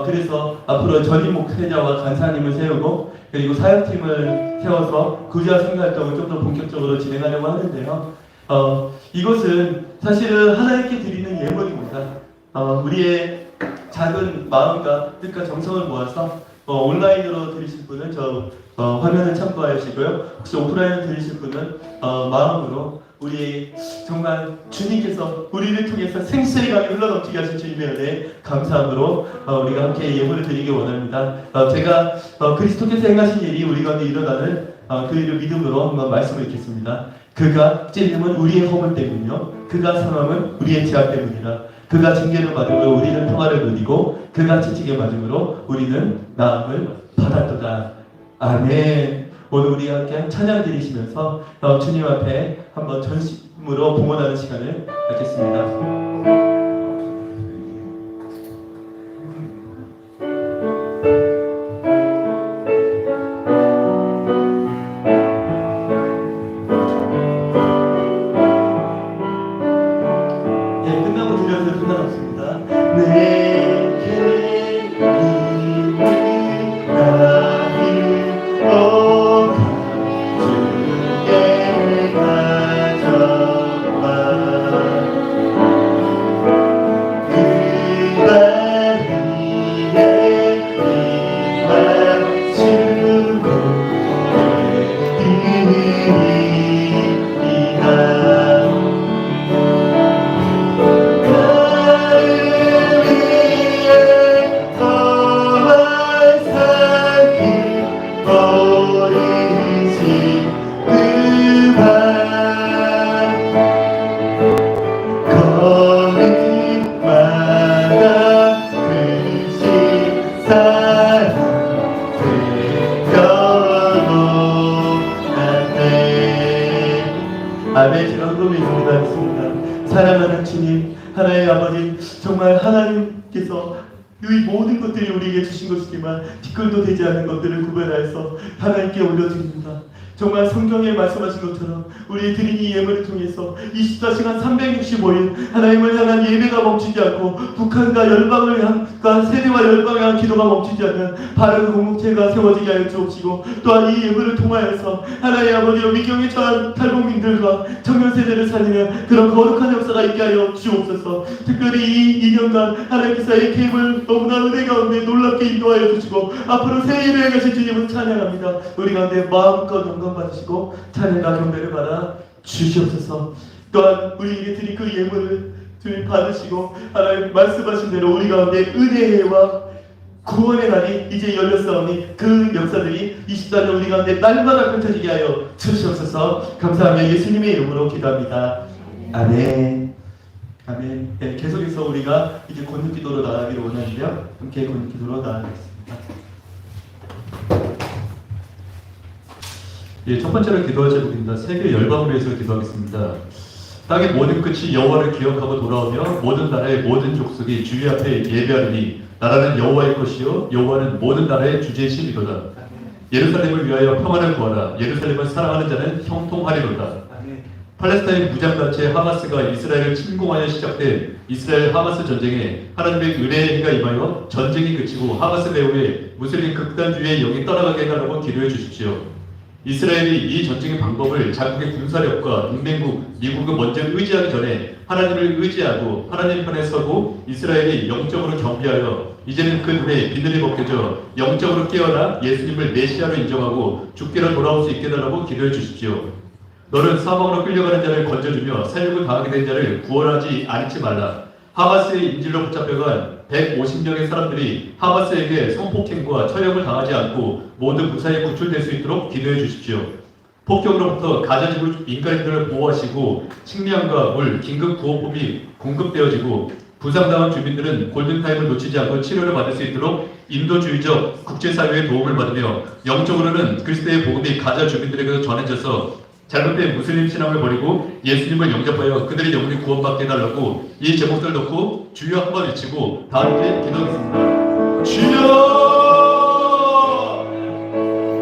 그래서 앞으로 전임 목회자와 간사님을 세우고 그리고 사역팀을 세워서 구제와 선교 활동을 좀 더 본격적으로 진행하려고 하는데요. 이것은 사실은 하나님께 드리는 예물입니다. 우리의 작은 마음과 뜻과 정성을 모아서 온라인으로 들으실 분은 화면을 참고하시고요. 혹시 오프라인으로 들으실 분은 마음으로 우리 정말 주님께서 우리를 통해서 생수의 강이 흘러넘치게 하신 주님의 은혜에 감사함으로 우리가 함께 예물을 드리기 원합니다. 제가 그리스도께서 행하신 일이 우리 가운데 일어나는 그 일을 믿음으로 한번 말씀을 읽겠습니다. 그가 찔림은 우리의 허물 때문이요 그가 상함은 우리의 죄악 때문이라. 그가 징계를 받음으로 우리는 평화를 누리고 그가 채찍에 맞음으로 우리는 나음을 받았도다. 아멘. 오늘 우리가 함께 찬양 드리시면서 주님 앞에 한번 전심으로 봉헌하는 시간을 갖겠습니다. 아멘. 제가 헌금을 인도하겠습니다. 사랑하는 주님, 하나의 아버지, 정말 하나님께서 이 모든 것들이 우리에게 주신 것이지만 티끌도 되지 않은 것들을 구별하여서 하나님께 올려드립니다. 정말 성경에 말씀하신 것처럼 우리의 드린 이 예물을 통해서 24시간 365일 하나님을 향한 예배가 멈추지 않고 북한과 열방을 향한 세대와 열방을 향한 기도가 멈추지 않는 바른 공동체가 세워지게 하여 주옵시고 또한 이 예물을 통하여서 하나님의 아버지로 미경에 처한 탈북민들과 청년 세대를 살리는 그런 거룩한 역사가 있게 하여 주옵소서. 특별히 이 2년간 하나님께서 AKM을 너무나 은혜 가운데 놀랍게 인도하여 주시고 앞으로 새 일을 가실 주님을 찬양합니다. 우리 가운데 마음껏 영광 받으시고 찬양과 경배를 받아 주시옵소서. 또한 우리에게 드린 그 예물을 주님 받으시고 하나님 말씀하신 대로 우리 가운데 은혜와 구원의 날이 이제 열렸사오니 그 역사들이 24년 우리 가운데 날마다 펼쳐지게 하여 주시옵소서. 감사하며 예수님의 이름으로 기도합니다. 아멘. 아멘. 네, 계속해서 우리가 이제 권유기도로 나아가기를 원하는데요. 함께 권유기도로 나아가겠습니다. 예, 첫 번째로 기도할 제목입니다. 세계 열방을 위해서 기도하겠습니다. 땅의 모든 끝이 여호와를 기억하고 돌아오며 모든 나라의 모든 족속이 주의 앞에 예배하리니 나라는 여호와의 것이요 여호와는 모든 나라의 주제이시리로다. 예루살렘을 위하여 평안을 구하라. 예루살렘을 사랑하는 자는 형통하리로다. 팔레스타인 무장단체 하마스가 이스라엘을 침공하여 시작된 이스라엘 하마스 전쟁에 하나님의 은혜의 해가 임하여 전쟁이 그치고 하마스 배후에 무슬림 극단주의의 영이 떠나가게 해달라고 기도해 주십시오. 이스라엘이 이 전쟁의 방법을 자국의 군사력과 동맹국 미국을 먼저 의지하기 전에 하나님을 의지하고 하나님 편에 서고 이스라엘이 영적으로 경비하여 이제는 그 눈에 비늘이 벗겨져 영적으로 깨어나 예수님을 메시아로 인정하고 죽기로 돌아올 수 있게 해달라고 기도해 주십시오. 너는 사망으로 끌려가는 자를 건져주며 살육을 당하게 된 자를 구원하지 않지 말라. 하마스의 인질로 붙잡혀간 150명의 사람들이 하마스에게 성폭행과 처형을 당하지 않고 모두 무사히 구출될 수 있도록 기도해 주십시오. 폭격으로부터 가자지구 민간인들을 보호하시고 식량과 물, 긴급 구호품이 공급되어지고 부상당한 주민들은 골든타임을 놓치지 않고 치료를 받을 수 있도록 인도주의적 국제사회의 도움을 받으며 영적으로는 그리스도의 복음이 가자 주민들에게 전해져서 잘못된 무슬림 신앙을 버리고 예수님을 영접하여 그들의 영혼이 구원받게 해달라고 이 제목들 놓고 주여 한번 외치고 다 함께 기도하겠습니다. 주여!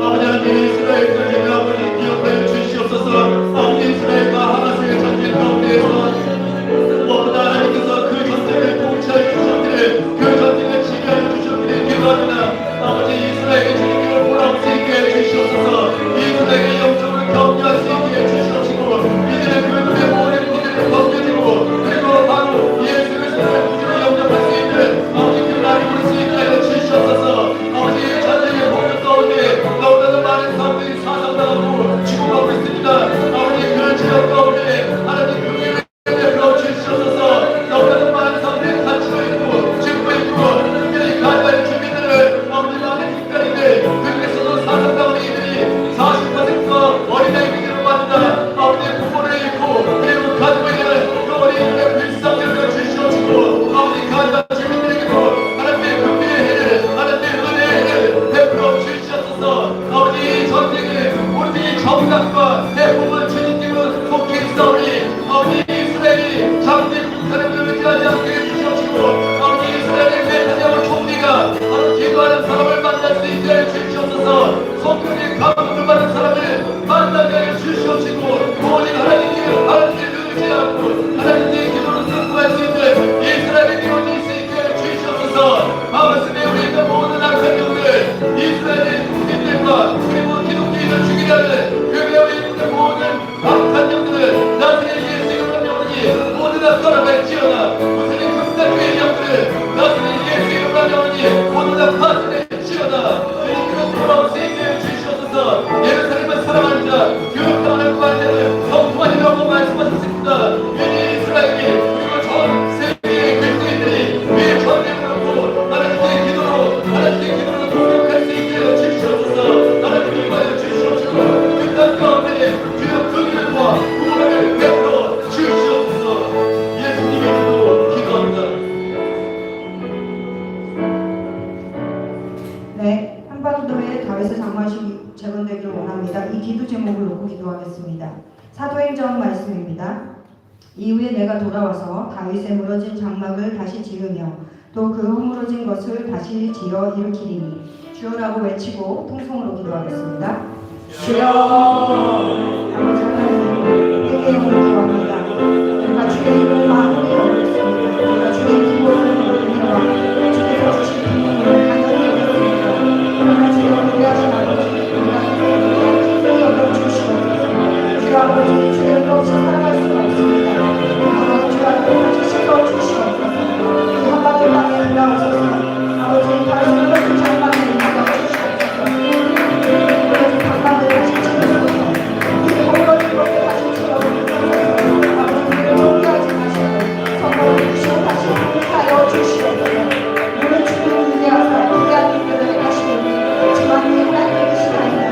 아버지 하나님 이스라엘과 예배하고 기억하여 주시옵소서. 아버지 이스라엘과 하마스의 전쟁 가운데에서 무엇보다 하나님께서 그 전쟁을 통치하여 주셨기를 그 전쟁을 지휘하여 주셨기를 기도합니다. 아버지 이스라엘의 주님을 돌아올 수 있게 해 주시옵소서. 이스라엘의 영적으로 격려할 수 있게 해 주시옵시고 이들의 그 눈에 모든 것들을 벗겨지고 그리고 바로 예수 그리스도의 구주로 영접할 수 있는 아버지 그 날이 올 수 있게 해 주시옵소서. 아버지 전쟁의 공격 가운데 너무나도 많은 사람들이 사상당하고 죽어가고 있습니다. 아버지 그 지역 가운데 하나님 그 베풀어 주시옵소서. 너무나도 많은 사람들이 갇히고 있고 죽고 있고 특별히 가나안 주민들을 아버지 많은 국가인들 그중에서도 사상당하는 이들이 40%가 어린아이들을 만나 아버지 부모를 잃고 그리고 가지고 있는 그 어린이들의 불쌍히 주시옵시고 아버지 가나안 주민들에게도 하나님의 긍휼의 해를 하나님의 은혜의 해를 베풀어 주시옵소서. 아버지 전쟁에 우리 정당과 대부분 주님께는 속히 있사오니 아버지 이스라엘이 장대 북한을 의지하지 않게 해주시옵시고 아버지 이스라엘의 네타냐후 총리가 바로 기도하는 사람을 만날 수 있게 해주시옵소서. 성령의 감동을 받은 사람을 만나게 해주시옵시고 오직 하나님을 의지하고 하나님의 기도로 승부할 수 있는 이스라엘의 기도를 수 있게 해주시옵소서. 하마스에 우리 있는 모든 악한 이스라엘의 국민들과 그리고 기독교인을 죽이려는 그 배후에 있는 모든 악한 영들을 나중에 예수의 영혼이 모두 다 떠나갈지어다. 무슬림 극단주의 영들을 나중에 예수의 영혼이 모두 다 파괴될지어다. 주님께서 돌아올 수 있게 해주시옵소서. 예루살렘을 사랑하는 자 그 땅을 구할 때는 성토하리라고 말씀하셨습니다. 이 이스라엘이 그리고 전 세계의 그리스도인들이 이 전쟁을 놓고 하나님의 기도로 공격할 수 있게 해주시옵소서. 하나님을 위하여 주시옵시고 그 땅 가운데 주여 긍휼과 구원을 베풀어 주시옵소서. 예수님의 이름으로 기도합니다. 네, 한반도에 다윗의 장관식이 재건되기를 원합니다. 이 기도 제목을 놓고 기도하겠습니다. 사도행전 말씀입니다. 이후에 내가 돌아와서 다윗의 무너진 장막을 다시 지으며 또 그 허물어진 것을 다시 지어 일으키리니 주여라고 외치고 통성으로 기도하겠습니다. 주여! 아버지 하나님, 내게 영을 구합니다. 내가 주의 이름을 마음으로 여겼습니다. 내가 주의 기도를 믿으며 주께서 주신 기쁨을 간절히 여겼습니다. 그러나 주여 위대하신 아버지, 내가 기도를 여겨주시옵소서. 주 아버지, 주의 일 없이 살아갈 수가 없습니다. 아버지, 주 앞에 다시 씻어주시옵소서. 이 한반도 땅에 돌아오소서. 아버지, 다시 무너진 장막에 인도하주시옵소서. 무너진 장막을 다시 지으소서. 이 허물어진 것을 다시 지어주소서. 아버지, 포기하지 마시고 성령을 주시고 다시 회복하여 주시옵소서. 오늘 주님을 위대하사 위대한 일들을 하시니 지만이 하나님의 시간이다.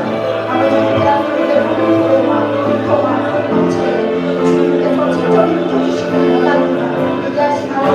아버지, 위대한 일들의 공포와 공포와 공동체에 주님께서 직접 일으켜주시기 원합니다. 위대하신 하나님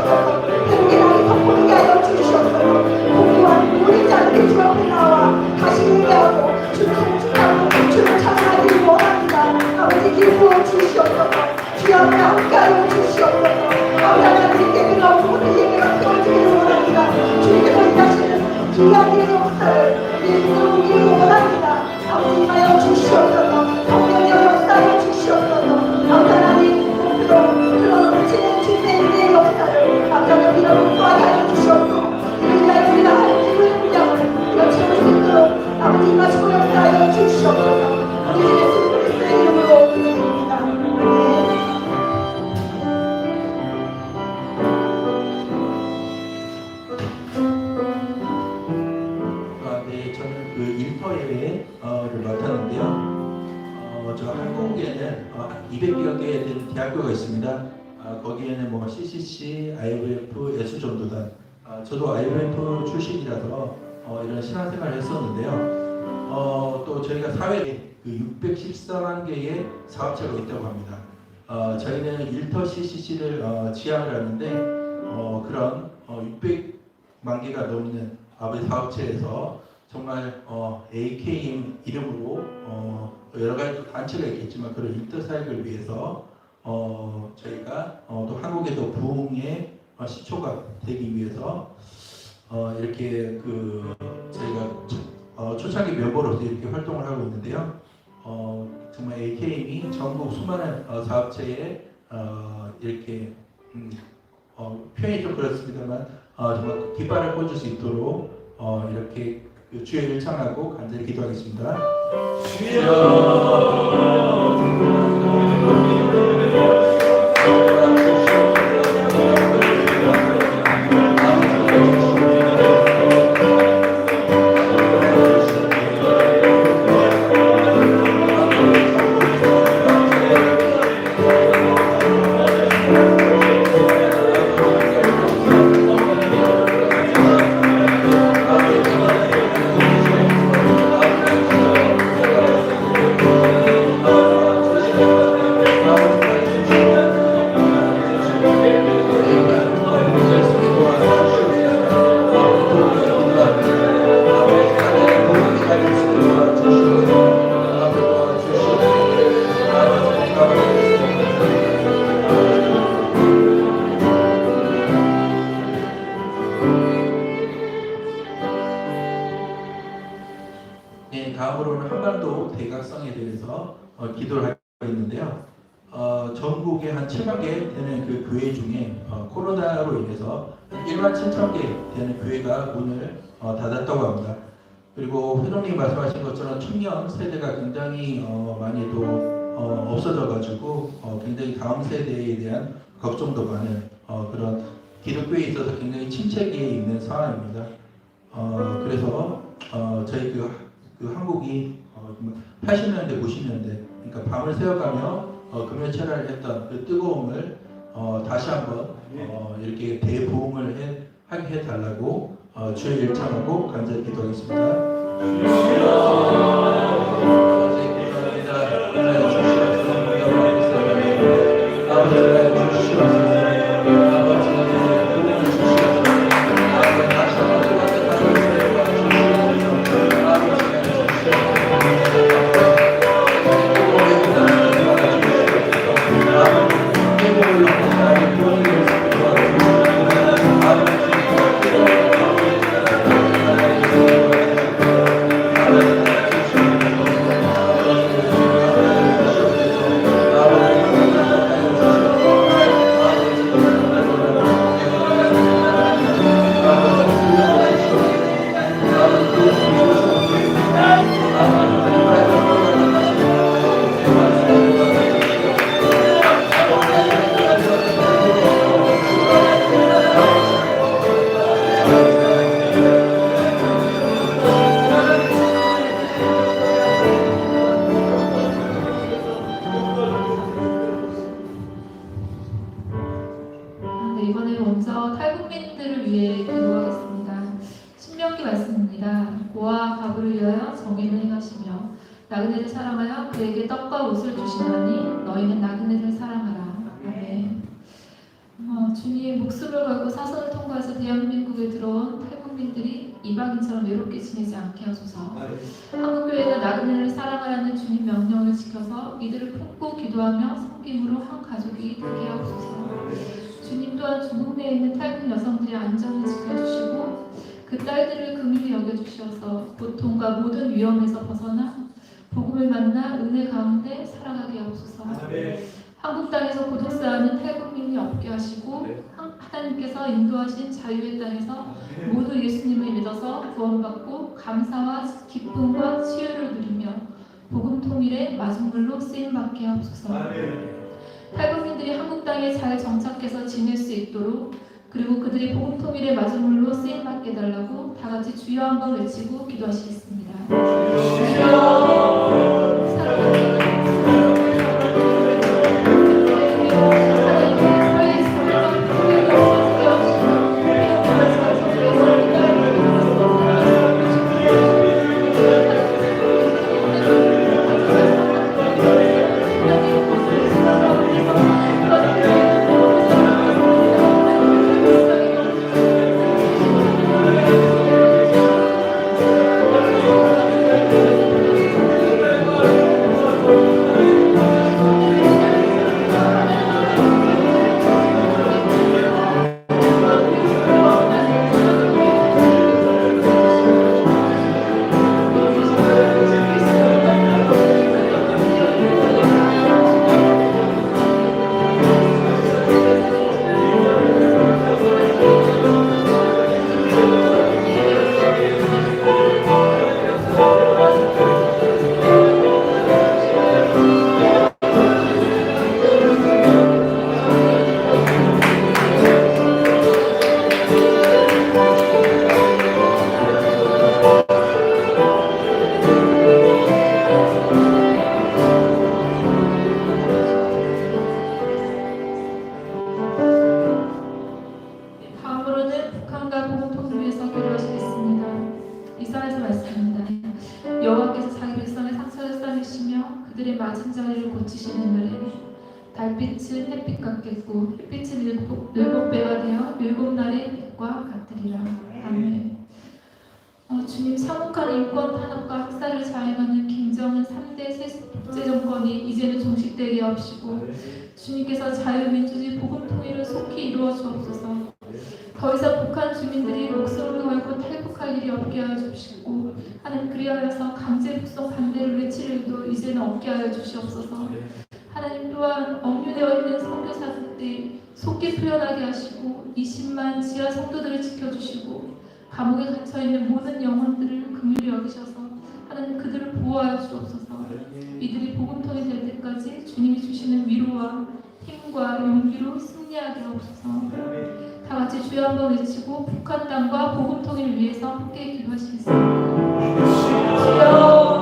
주시옵소서. 행복하게 덮어지게 하여 주시옵소서. 공의와 모든 자들이 주 앞에 나와 다시 예배하고 주를 송축하고 주를 찬양하기를 원합니다. 아버지 기부어 주시옵소서. 주 앞에 함께하여 주시옵소서. 감사하나님께 그런 모든 예배가 되어지기를 원합니다. 주님께서 이 자신은 귀한 일의 역사를 예수로 오기를 원합니다. 아버지 하여 주시옵소서. 성령의 역사하여 주시옵소서. 감사하나님 그런 넘치는 주님의 역사를 감사하는 이름으로 구하게 하여 주시옵소서. 이를 위하여 우리가 할 기도의 분량을 이어채울 수 있도록 아버지 마시고 역사하여 주시옵소서. 우리 주 예수 그리스도의 이름으로 기도드립니다. 아멘. 네, 저는 그 인터 예배를 맡았는데요. 저 한국에는 200여 개 되는 대학교가 있습니다. 거기에는 뭐 CCC, IVF, 예수전도단. 저도 IVF 출신이라서 이런 신앙생활을 했었는데요. 또 저희가 사회에 그 614만 개의 사업체가 있다고 합니다. 저희는 일터 CCC를 지향을 하는데 그런 600만 개가 넘는 사업체에서 정말 AKM 이름으로 여러 가지 단체가 있겠지만 그런 인터 사역을 위해서 저희가 또 한국에도 부흥의 시초가 되기 위해서 이렇게 그 저희가 초창기 멤버로서 이렇게 활동을 하고 있는데요. 정말 AKM이 전국 수많은 사업체에 이렇게 표현이 좀 그렇습니다만 정말 깃발을 꽂을 수 있도록 이렇게 그 주의 일창하고 간절히 기도하겠습니다. 네, 다음으로는 한반도 대각성에 대해서 기도를 하고 있는데요. 전국에 한 7만 개 되는 그 교회 중에 코로나로 인해서 1만 7천 개 되는 교회가 문을 닫았다고 합니다. 그리고 회장님 말씀하신 것처럼 청년 세대가 굉장히 많이 또 없어져가지고 굉장히 다음 세대에 대한 걱정도 많은 그런 기독교에 있어서 굉장히 침체기에 있는 상황입니다. 그래서 저희 그 한국이 80년대, 90년대, 그러니까 밤을 새워가며 금요철야를 했던 그 뜨거움을 다시 한번 이렇게 대부흥을 하게 해달라고 주의 일창하고 간절히 기도하겠습니다. 이번에 먼저 탈북민들을 위해 기도하겠습니다. 신명기 말씀입니다. 고아와 과부를 위하여 정의를 행하시며 나그네를 사랑하여 그에게 떡과 옷을 주시나니 너희는 나그네를 사랑하라. 아멘. 주님의 목숨을 걸고 사선을 통과해서 대한민국에 들어온 탈북민들이 이방인처럼 외롭게 지내지 않게 하소서. 한국교회가 나그네를 사랑하라는 주님 명령을 지켜서 이들을 품고 기도하며 섬김으로 한 가족이 되게 하옵소서. 주님 또한 중국 내에 있는 탈북 여성들의 안전을 지켜주시고 그 딸들을 긍휼히 여겨주셔서 고통과 모든 위험에서 벗어나 복음을 만나 은혜 가운데 살아가게 하옵소서. 한국 땅에서 고독사하는 탈북민이 없게 하시고 하나님께서 인도하신 자유의 땅에서 모두 예수님을 믿어서 구원받고 감사와 기쁨과 치유를 누리며 복음 통일의 마중물로 쓰임받게 하옵소서. 탈북민들이 한국 땅에 잘 정착해서 지낼 수 있도록 그리고 그들이 복음 통일의 마중물로 쓰임받게 해달라고 다 같이 주여 한번 외치고 기도하시겠습니다. 달빛은 햇빛 같겠고 햇빛은 일곱 배가 되어 일곱 날의 빛과 같으리라. 아멘. 주님, 참혹한 인권 탄압과 학살을 자행하는 김정은 3대 세습제 정권이 이제는 종식되게 하옵시고 주님께서 자유민주주의 복음 통일을 속히 이루어 주옵소서. 더 이상 북한 주민들이 목숨을 걸고 탈북할 일이 없게 하여 주시고 하나님, 그리하여서 강제 북송 반대를 외칠 일도 이제는 없게 하여 주시옵소서. 하나님, 또한 억류되어 있는 선교사들이 속기 풀려나게 하시고 20만 지하 성도들을 지켜주시고 감옥에 갇혀있는 모든 영혼들을 긍휼히 여기셔서 하나님, 그들을 보호하여 주옵소서. 이들이 복음통이 될 때까지 주님이 주시는 위로와 힘과 용기로 승리하게 하옵소서. 다 같이 주여 한번 외치고 북한 땅과 복음통일을 위해서 함께 기도하시겠습니다. 주여.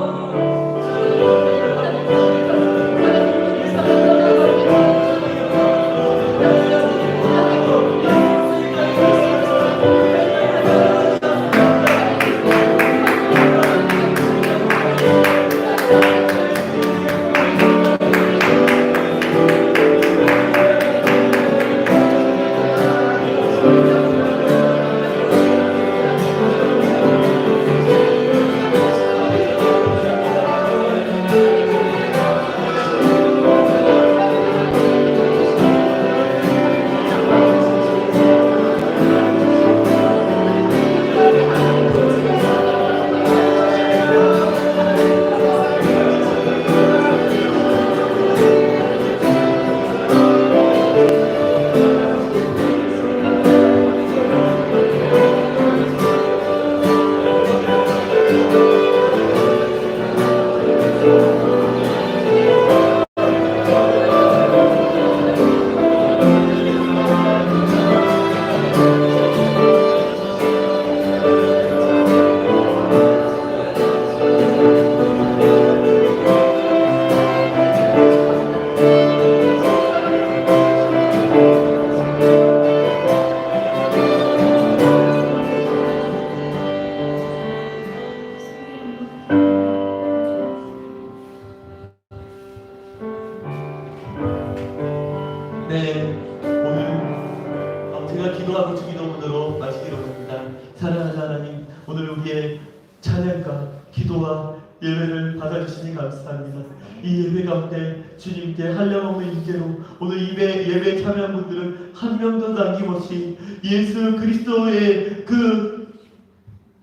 주기도문으로 마치기로 합니다. 사랑하는 하나님, 오늘 우리의 찬양과 기도와 예배를 받아주시니 감사합니다. 이 예배 가운데 주님께 한량없는 인재로 오늘 예배에 참여한 분들은 한 명도 남김없이 예수 그리스도의 그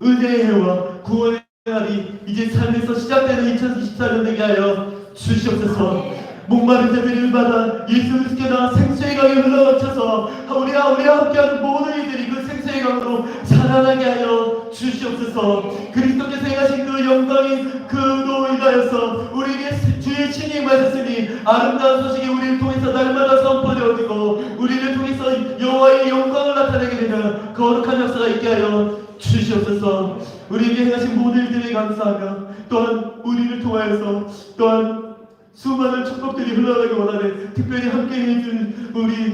은혜의 해와 구원의 날이 이제 삶에서 시작되는 2024년 되게 하여 주시옵소서. 목마른 자들을 받아 예수 그리스도가 생수의 강에 흘러넘쳐서 우리와 함께하는 모든 이들이 그 생수의 강으로 살아나게 하여 주시옵소서. 그리스도께서 행하신 그 영광인 그로 인하여서 우리에게 주의 신이 임하셨으니 아름다운 소식이 우리를 통해서 날마다 선포되어지고 우리를 통해서 여호와의 영광을 나타내게 되는 거룩한 역사가 있게 하여 주시옵소서. 우리에게 행하신 모든 일들에 감사하며 또한 우리를 통하여서 또한 수많은 축복들이 흘러가기 원하는 특별히 함께 해준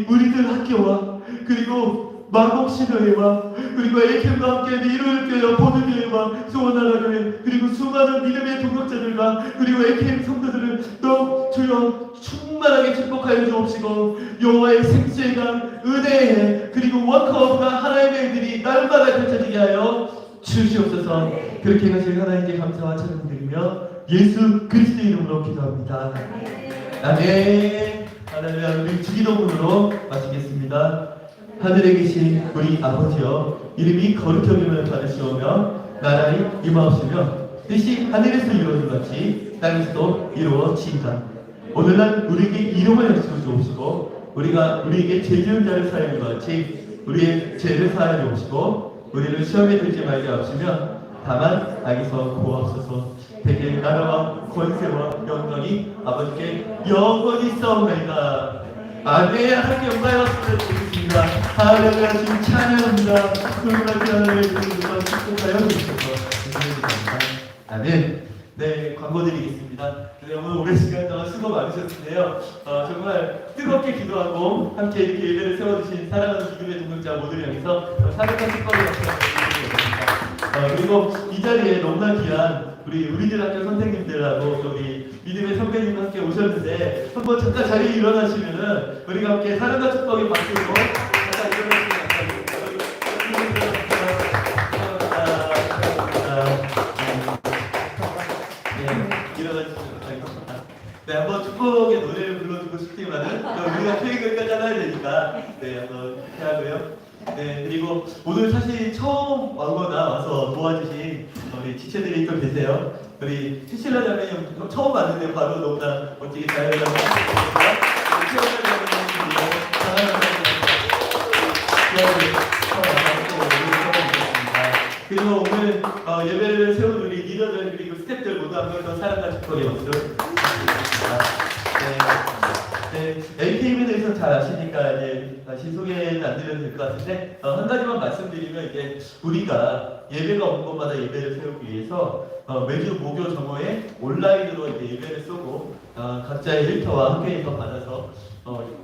우리들 학교와 그리고 마곡신호회와 그리고 에이캠과 함께 일요일 교회와 보드교회와 수원하나교회 그리고 수많은 믿음의 동역자들과 그리고 에이캠 성도들을 또 주여 충만하게 축복하여 주옵시고 여호와의 생수의 강 은혜의 그리고 워크업과 하나님의 일들이 날마다 펼쳐지게 하여 주시옵소서. 그렇게 하실 하나님께 감사와 찬양드리며 예수 그리스도 이름으로 기도합니다. 아멘. 하나님, 우리 주기도문으로 마치겠습니다. 하늘에 계신 우리 아버지여, 이름이 거룩히 여김을 받으시오며 나라의 임하옵시며 뜻이 하늘에서 이루어진 같이 땅에서도 이루어지이다. 오늘날 우리에게 이름을 약속해 주옵시고 우리에게 죄 지은 자를 사하는 것 같이 우리의 죄를 사하여 주옵시고 우리를 시험에 들지 말게 하시며 다만 악에서 구하옵소서. 대개 나라와 권세와 영광이 아버지께 영원히 있사옵나이다. 아멘. 하나님께 영광을 드리겠습니다. 할렐루야. 지금 찬양합니다. 그분의 하나님의 이름으로 축복하여 주시옵소서. 감사합니다. 아멘. 네, 광고 드리겠습니다. 네, 오늘 오랜 시간 동안 수고 많으셨는데요. 정말 뜨겁게 기도하고 함께 이렇게 예배를 세워주신 사랑하는 믿음의 동역자 모두를 향해서 사랑과 축복을 받습니다. 그리고 이 자리에 너무나 귀한 우리들 학교 선생님들하고 우리 믿음의 선배님 함께 오셨는데 한번 잠깐 자리에 일어나시면은 우리가 함께 사랑과 축복의 박수로 잠깐 일어나시면 네, 한번 축복의 노래를 불러주고 싶지만은 우리가 케이크를 잘라야 되니까 네, 한번 이렇게 하고요. 네, 그리고 오늘 사실 처음 와서 도와주신 우리 지체들이 또 계세요. 우리 시실라 자매님 처음 봤는데 바로 너무나 멋지게 잘 해주셔서 그리고 오늘 예배를 세운 우리 리더들 그리고 스태프들 모두 한 번 더 사랑과 축복의 박수로 부탁드립니다. 네, LKM에 대해서 잘 아시니까 이제 다시 소개는 안 드려도 될 것 같은데 한 가지만 말씀드리면 이제 우리가 예배가 온 곳마다 예배를 세우기 위해서 매주 목요 정오에 온라인으로 이제 예배를 쏘고 각자의 일터와 함께해서 받아서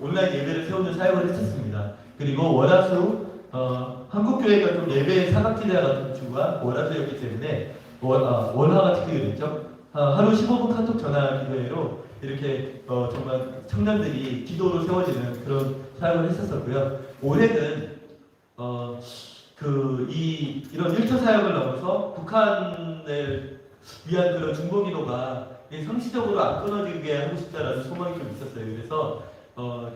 온라인 예배를 세우는 사역을 했었습니다. 그리고 월화수 한국교회가 좀 예배의 사각지대 같은 주가 월화수였기 때문에 월화가 지키게 됐죠. 하루 15분 카톡 전화 기도회로 이렇게 정말 청년들이 기도로 세워지는 그런 사역을 했었었고요. 올해는 이런 1차 사역을 넘어서 북한을 위한 그런 중보기도가 상시적으로 안 끊어지게 하고 싶다라는 소망이 좀 있었어요. 그래서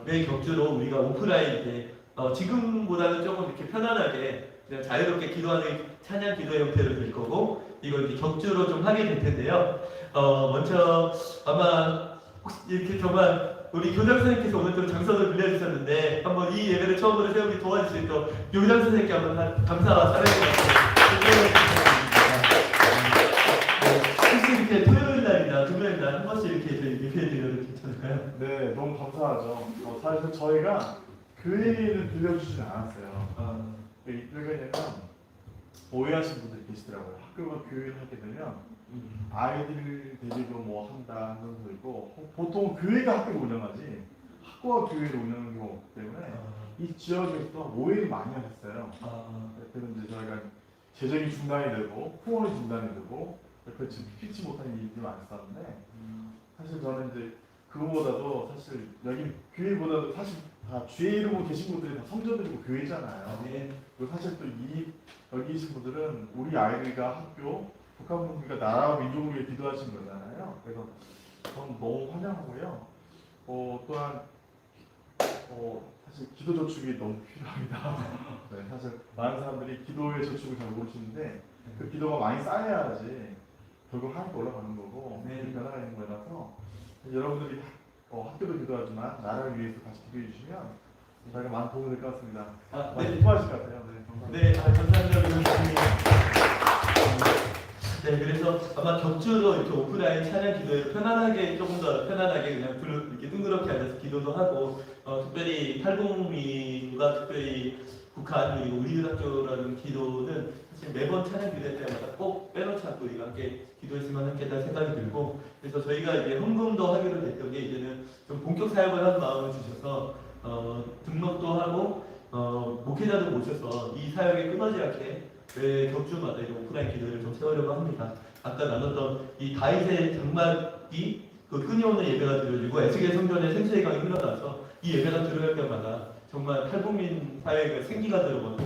매 격주로 우리가 오프라인 지금보다는 조금 이렇게 편안하게 그냥 자유롭게 기도하는 찬양 기도 형태로 될 거고 이걸 이렇게 격주로 좀 하게 될 텐데요. 먼저 아마 혹시 이렇게 정말 우리 교장 선생님께서 오늘 좀 장소를 빌려주셨는데 한번 이 예배를 처음으로 세우기 도와주신 또 교장 선생님께 한번 감사와 사랑의 박수. 혹시 이렇게 토요일 날이나 금요일 날 한 번씩 이렇게 예배해드려도 괜찮을까요? 네, 너무 감사하죠. 사실 저희가 교회를 빌려주지는 않았어요. 왜 그러냐면 오해하신 분들이 계시더라고요. 학교가 교회를 하게 되면 아이들 데리고 뭐 한다 하는 분도 있고 보통 교회가 학교를 운영하지 학교가 교회를 운영하는 경우가 없기 때문에 이 지역에서 오해를 많이 하셨어요. 그래서 이제 저희가 재정이 중단이 되고 후원이 중단이 되고 그걸 피치 못하는 일들이 많았었는데 사실 저는 이제 그거보다도 사실 여기 교회보다도 사실 다 주의 이루고 계신 분들이 다 성전들이고 교회잖아요. 네. 그리고 사실 또 여기 계신 분들은 우리 아이들과 학교, 북한 분들과 나라와 민족을 위해 기도하신 거잖아요. 그래서 저는 너무 환영하고요. 또한 사실 기도 저축이 너무 필요합니다. 네, 사실 많은 사람들이 기도의 저축을 잘 모르시는데 그 기도가 많이 쌓여야지 결국 하나님 올라가는 거고 변화가 있는 거라서 여러분들이 학교도 기도하지만 나라를 위해서 같이 기도해 주시면 저희가 많은 도움이 될 것 같습니다. 많이 기뻐하실 것 같아요. 네, 감사합니다. 네, 감사합니다. 네, 그래서 아마 격주로 이렇게 오프라인 찬양 기도에 편안하게 조금 더 편안하게 그냥 이렇게 둥그렇게 앉아서 기도도 하고 특별히 탈북민과 특별히 북한 그리고 우리들 학교라는 기도는 사실 매번 찬양 기도할 때마다 꼭 빼놓지 않고 우리가 함께 기도했으면 하겠다는 생각이 들고 그래서 저희가 이제 헌금도 하기로 됐던 게 이제는 좀 본격 사역을 하는 마음을 주셔서 등록도 하고 목회자도 모셔서 이 사역에 끊어지지 않게 매 격주마다 이제 오프라인 기도를 좀 세우려고 합니다. 아까 나눴던 이 다윗의 장막이 그 끊임없는 예배가 드려지고 에스겔 성전에 생수의 강이 흘러나서 이 예배가 들어갈 때마다 정말 탈북민 사회가 생기가 들어가고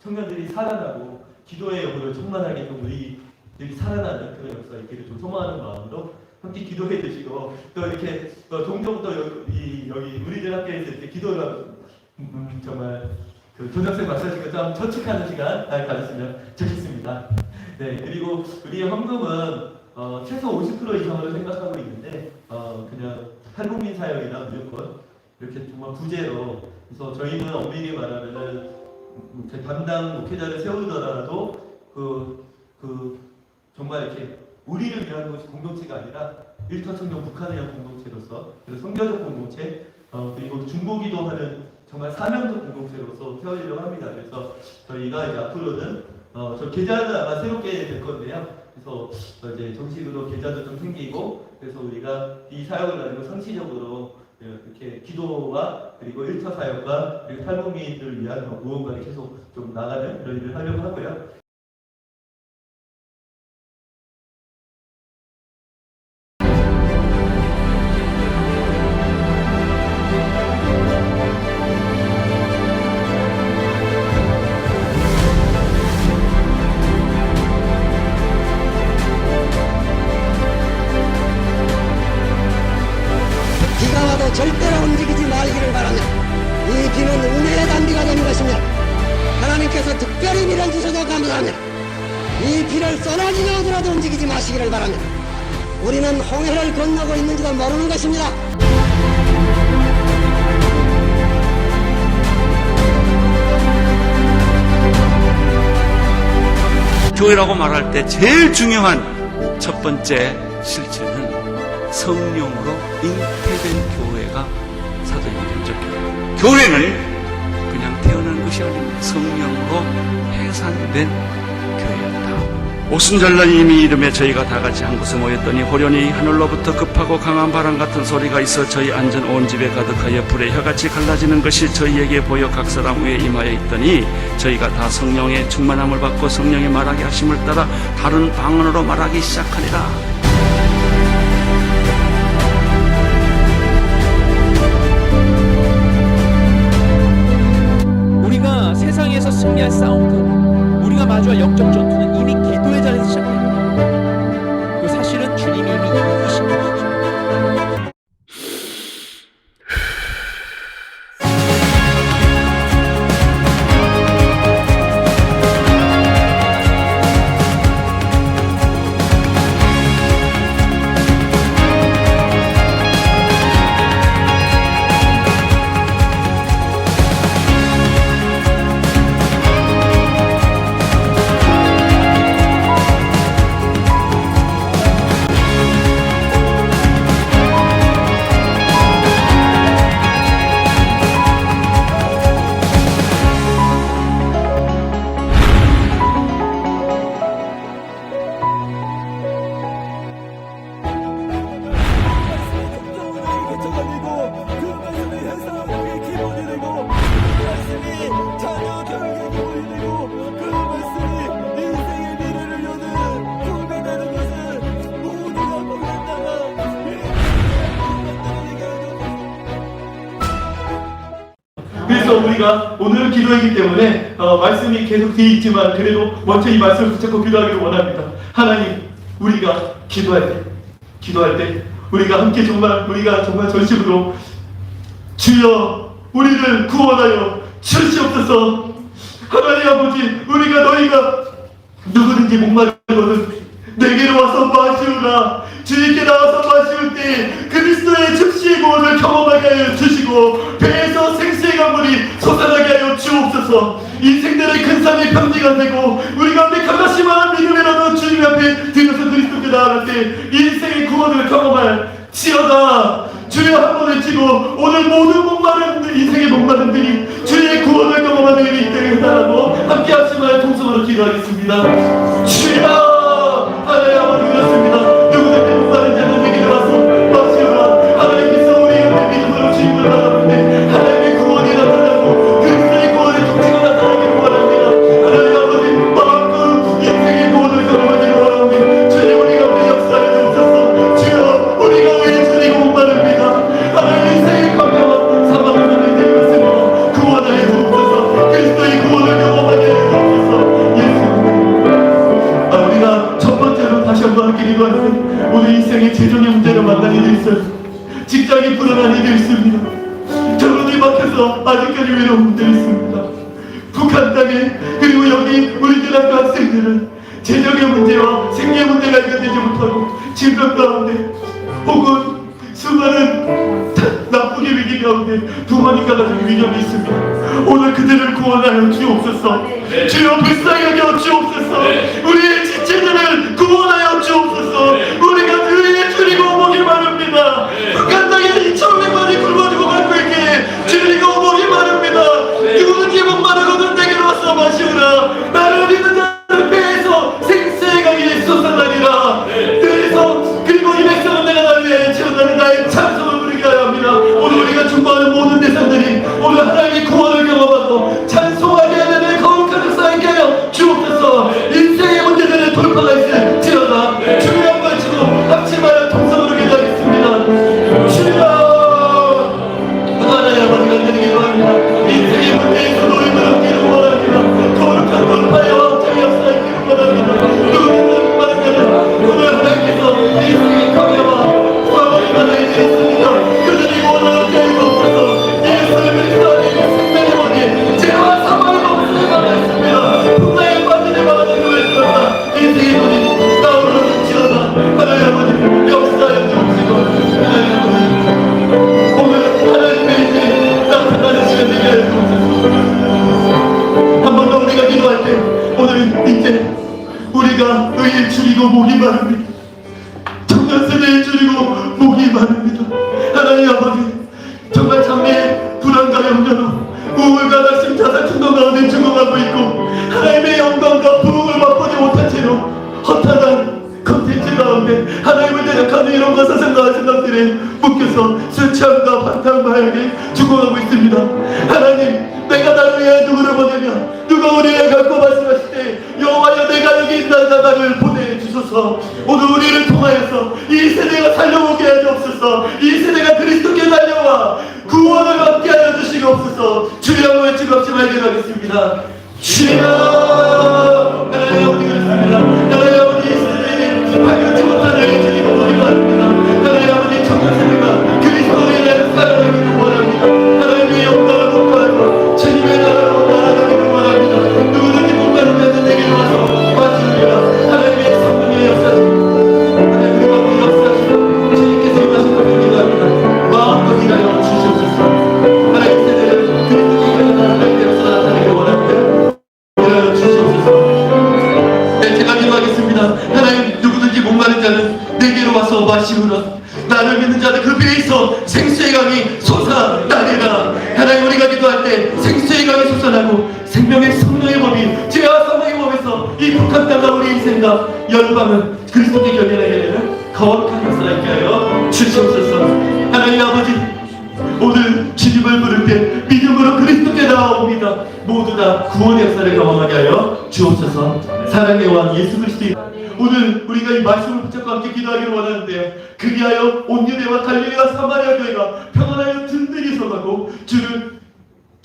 청년들이 살아나고 기도의 영혼을 충만하게 좀 우리들이 살아나는 그런 역사가 있기를 좀 소망하는 마음으로 함께 기도해 주시고 또 이렇게 종종 또 여기 우리들 학교에서 이렇게 기도를 정말 그 조정생 마사지가 좀 저축하는 시간 가졌으면 좋겠습니다. 네, 그리고 우리의 헌금은 최소 50% 이상으로 생각하고 있는데 그냥 탈북민 사역이나 무조건 이렇게 정말 부재로 그래서 저희는 엄밀히 말하면은 담당 목회자를 세우더라도 그 정말 이렇게 우리를 위한 것이 공동체가 아니라 일터청년 북한을 위한 공동체로서 그래서 성교적 공동체 그리고 중보기도 하는 정말 사명적 공동체로서 세워지려고 합니다. 그래서 저희가 이제 앞으로는 저 계좌는 아마 새롭게 될 건데요. 그래서 이제 정식으로 계좌도 좀 생기고 그래서 우리가 이 사역을 가지고 상시적으로 이렇게 기도와 그리고 일터 사역과 그리고 탈북민들을 위한 무언가를 계속 좀 나가는 그런 일을 하려고 하고요. 비가 와도 절대로 움직이지 말기를 바라며 이 비는 은혜의 단비가 되는 것이며 하나님께서 특별히 비를 주셔서 감사하며 이 비를 쏟아지게 오더라도 움직이지 마시기를 바라며 우리는 홍해를 건너고 있는지도 모르는 것입니다. 교회라고 말할 때 제일 중요한 첫 번째 실체는 성령으로 잉태된 교회가 사도행전적 교회. 교회는 그냥 태어난 것이 아닙니다. 성령으로 해산된 교회였다. 오순절날 이름에 저희가 다 같이 한 곳에 모였더니 호련히 하늘로부터 급하고 강한 바람 같은 소리가 있어 저희 앉은 온 집에 가득하여 불의 혀같이 갈라지는 것이 저희에게 보여 각 사람 위에 임하여 있더니 저희가 다 성령의 충만함을 받고 성령의 말하게 하심을 따라 다른 방언으로 말하기 시작하니라. 우리가 세상에서 승리할 싸움도 우리가 마주할 영적 전투는 이미 기도의 자리에서 시작됩니다. 그 사실은 주님이 이미 이기신 것이죠. 우리가 오늘은 기도이기 때문에 말씀이 계속 되어 있지만 그래도 먼저 이 말씀을 붙잡고 기도하기를 원합니다. 하나님, 우리가 기도할 때 우리가 함께 우리가 정말 전심으로 주여 우리를 구원하여 주시옵소서. 하나님 아버지, 우리가 너희가 누구든지 목마르거든 내게로 와서 마시우라. 주님께 나와서 마시울 때 그리스도의 즉시의 구원을 경험하게 하여 주시고 배에서 생수의 강물이 솟아나게 하여 주옵소서. 인생들의 큰 산이 평지가 되고 우리 가운데 강하시만 믿음이라도 주님 앞에 들어서 그리스도께 나아갈 때 인생의 구원을 경험할 지어다. 주여 한번 외치고 오늘 모든 목마른 인생의 목마른들이 주의 구원을 경험하는 일이 있게 해달라고 함께 합심하여 통성으로 기도하겠습니다. 주여 하나님 아버지 그렇습니다. 누구든지 목마른 자는 내게 와서 마시오라. 하나님께서 우리 옆에 믿음으로 주님을 나가는데 하나님의 구원이 나타나고 그리스도의 구원의 통치가 나타나기를 원합니다. 하나님 아버지 마음껏 인생의 구원을 경험하기를 원합니다. 주님 우리 가운데 역사를 주옵소서. 주여 우리가 왜 주님과 목마릅니다. 하나님 인생의 광야와 사망을 보내 되었으므로 구원하여 주옵소서. 그리스도의 구원을 경험하게 하여 주옵소서. 예수 우리가 첫 번째로 다시 한번 기도하는데 오늘 인생의 재정의 문제를 만난 이들이 있어요. 직장이 불안한 이들이 있습니다. 결혼이 막혀서 아직까지 외로운 분들이 있습니다. 북한 땅에 그리고 여기 우리들 학교 학생들은 재정의 문제와 생계 문제가 해결되지 못하고 질병 가운데 혹은 수많은 나쁘게 위기 가운데 부모님과 가족 위험이 있습니다. 오늘 그들을 구원하여 주옵소서. 주여 불쌍히 여겨 주옵소서. 우리의 지체들을 구원하여 주옵소서. 우리가 주의 주리고 오목이 마릅니다. 북한 땅에 2,500만이 굶어지고 갈 있기에 주리고 오목이 마릅니다. 누구든지 목마르거든 내게로 와서 마시오라. 나를 믿는 자를 배에서 생수의 강이 솟아나리라. 그래서 그리고 이 백성은 내가 나를 위해 채워나는 나의 찬송을 부르게 하여 합니다. 오늘 우리가 중보하는 모든 대상들이 오늘 하나님의 구원을 경험하고 찬송하게 하는 거룩한 역사에 하여 주옵소서. 인생의 문제들의 돌파가 있을지어다. 주의 한번 치고 합심하여 통성으로 기도하겠습니다. 주여 하나님 아버지가 되기를 원합니다. 인생의 문제에서 노임을 얻기를 원합니다. 거룩한 돌파의 왕창의 역사에 있기를 원합니다. 누구든지 많은 자는 오늘 하나님께서 인생의 강야와 사망의 바다에 있습니다. 그들이 원하는 자유가 없어서 예수를 그리스도 안에 생명의 원이 죄와 사망을 없애게 하였습니다. 풍랑에 빠지는 바다에 놓였습니다. 인생의 문이 나오는 지어다. 하나님 아버지 역사에 주옵시고 하나님 아버지 오늘 하나님의 이제 나타나는 시간 되게 하여 주옵소서. 한 번 더 우리가 기도할 때 오늘은 이제 우리가 의에 줄이고 목이 마릅니다. 청년세대에 줄이고 목이 마릅니다. 하나님 아버지 정말 장래의 불안과 염려로 우울과 낙심 자살 충동 가운데 죽어가고 있고 하나님의 영광과 부흥을 맛보지 못한 채로 허탄한 컨텐츠 가운데 하나님을 대적하는 이런 거사생각과 생각들에 묶여서 술취함과 반탕마약에 죽어가고 있습니다. 하나님 내가 나를 위해 누구를 보내며 누가 우리를 갖고 말씀하실 때 여호와여 내가 여기 있다 나를 보내주소서. 오늘 우리를 통하여서 이 세대가 살려오게 하여 주옵소서. 이 세대가 그리스도께 달려와 구원을 받게 하여 주시옵소서. 주여 외치고 합심하게 기도하겠습니다. 주여 하나님 아버지 그렇습니다. 하나님 아버지 이 세대에 발견치 못한 여기 주님을 보기 바랍니다. 하나님 아버지 청년세대가 그리스도에 대한 살아가기를 원합니다. 하나님의 영광을 높아하고 주님의 나라로 나아가기를 원합니다. 누구든지 목마른 자는 내게로 와서 마시리라. 하나님의 성령의 역사십니다. 하나님 우리 가운데 역사하시고 주님께서 임하시는 기도합니다. 마음껏 일하여 주시옵소서. 하나님 세대는 그리스도께 나아가는 역사 나타내기를 원합니다. 일하여 주시옵소서. 네, 제가 기도하겠습니다. 하나님 누구든지 목마른 자는 내게로 와서 마시우라. 나를 믿는 자는 그 배에서 생수의 강이 솟아나리라. 하나님 우리가 기도할 때 생수의 강이 솟아나고 생명의 성령의 법이 죄와 사망의 법에서 이 북한 땅과 우리 인생과 열방은 그리스도께 견인하게 되는 거룩한 역사가 있게 하여 주시옵소서. 하나님 아버지 오늘 주님을 부를 때 믿음으로 그리스도께 나아옵니다. 모두 다 구원의 역사를 경험하게 하여 주옵소서. 사랑의 왕 예수 그리스도 오늘 우리가 이 말씀을 붙잡고 함께 기도하기를 원하는데요. 그리하여 온 유대와 갈릴리와 사마리아 교회가 평안하여 든든히 서가고 주를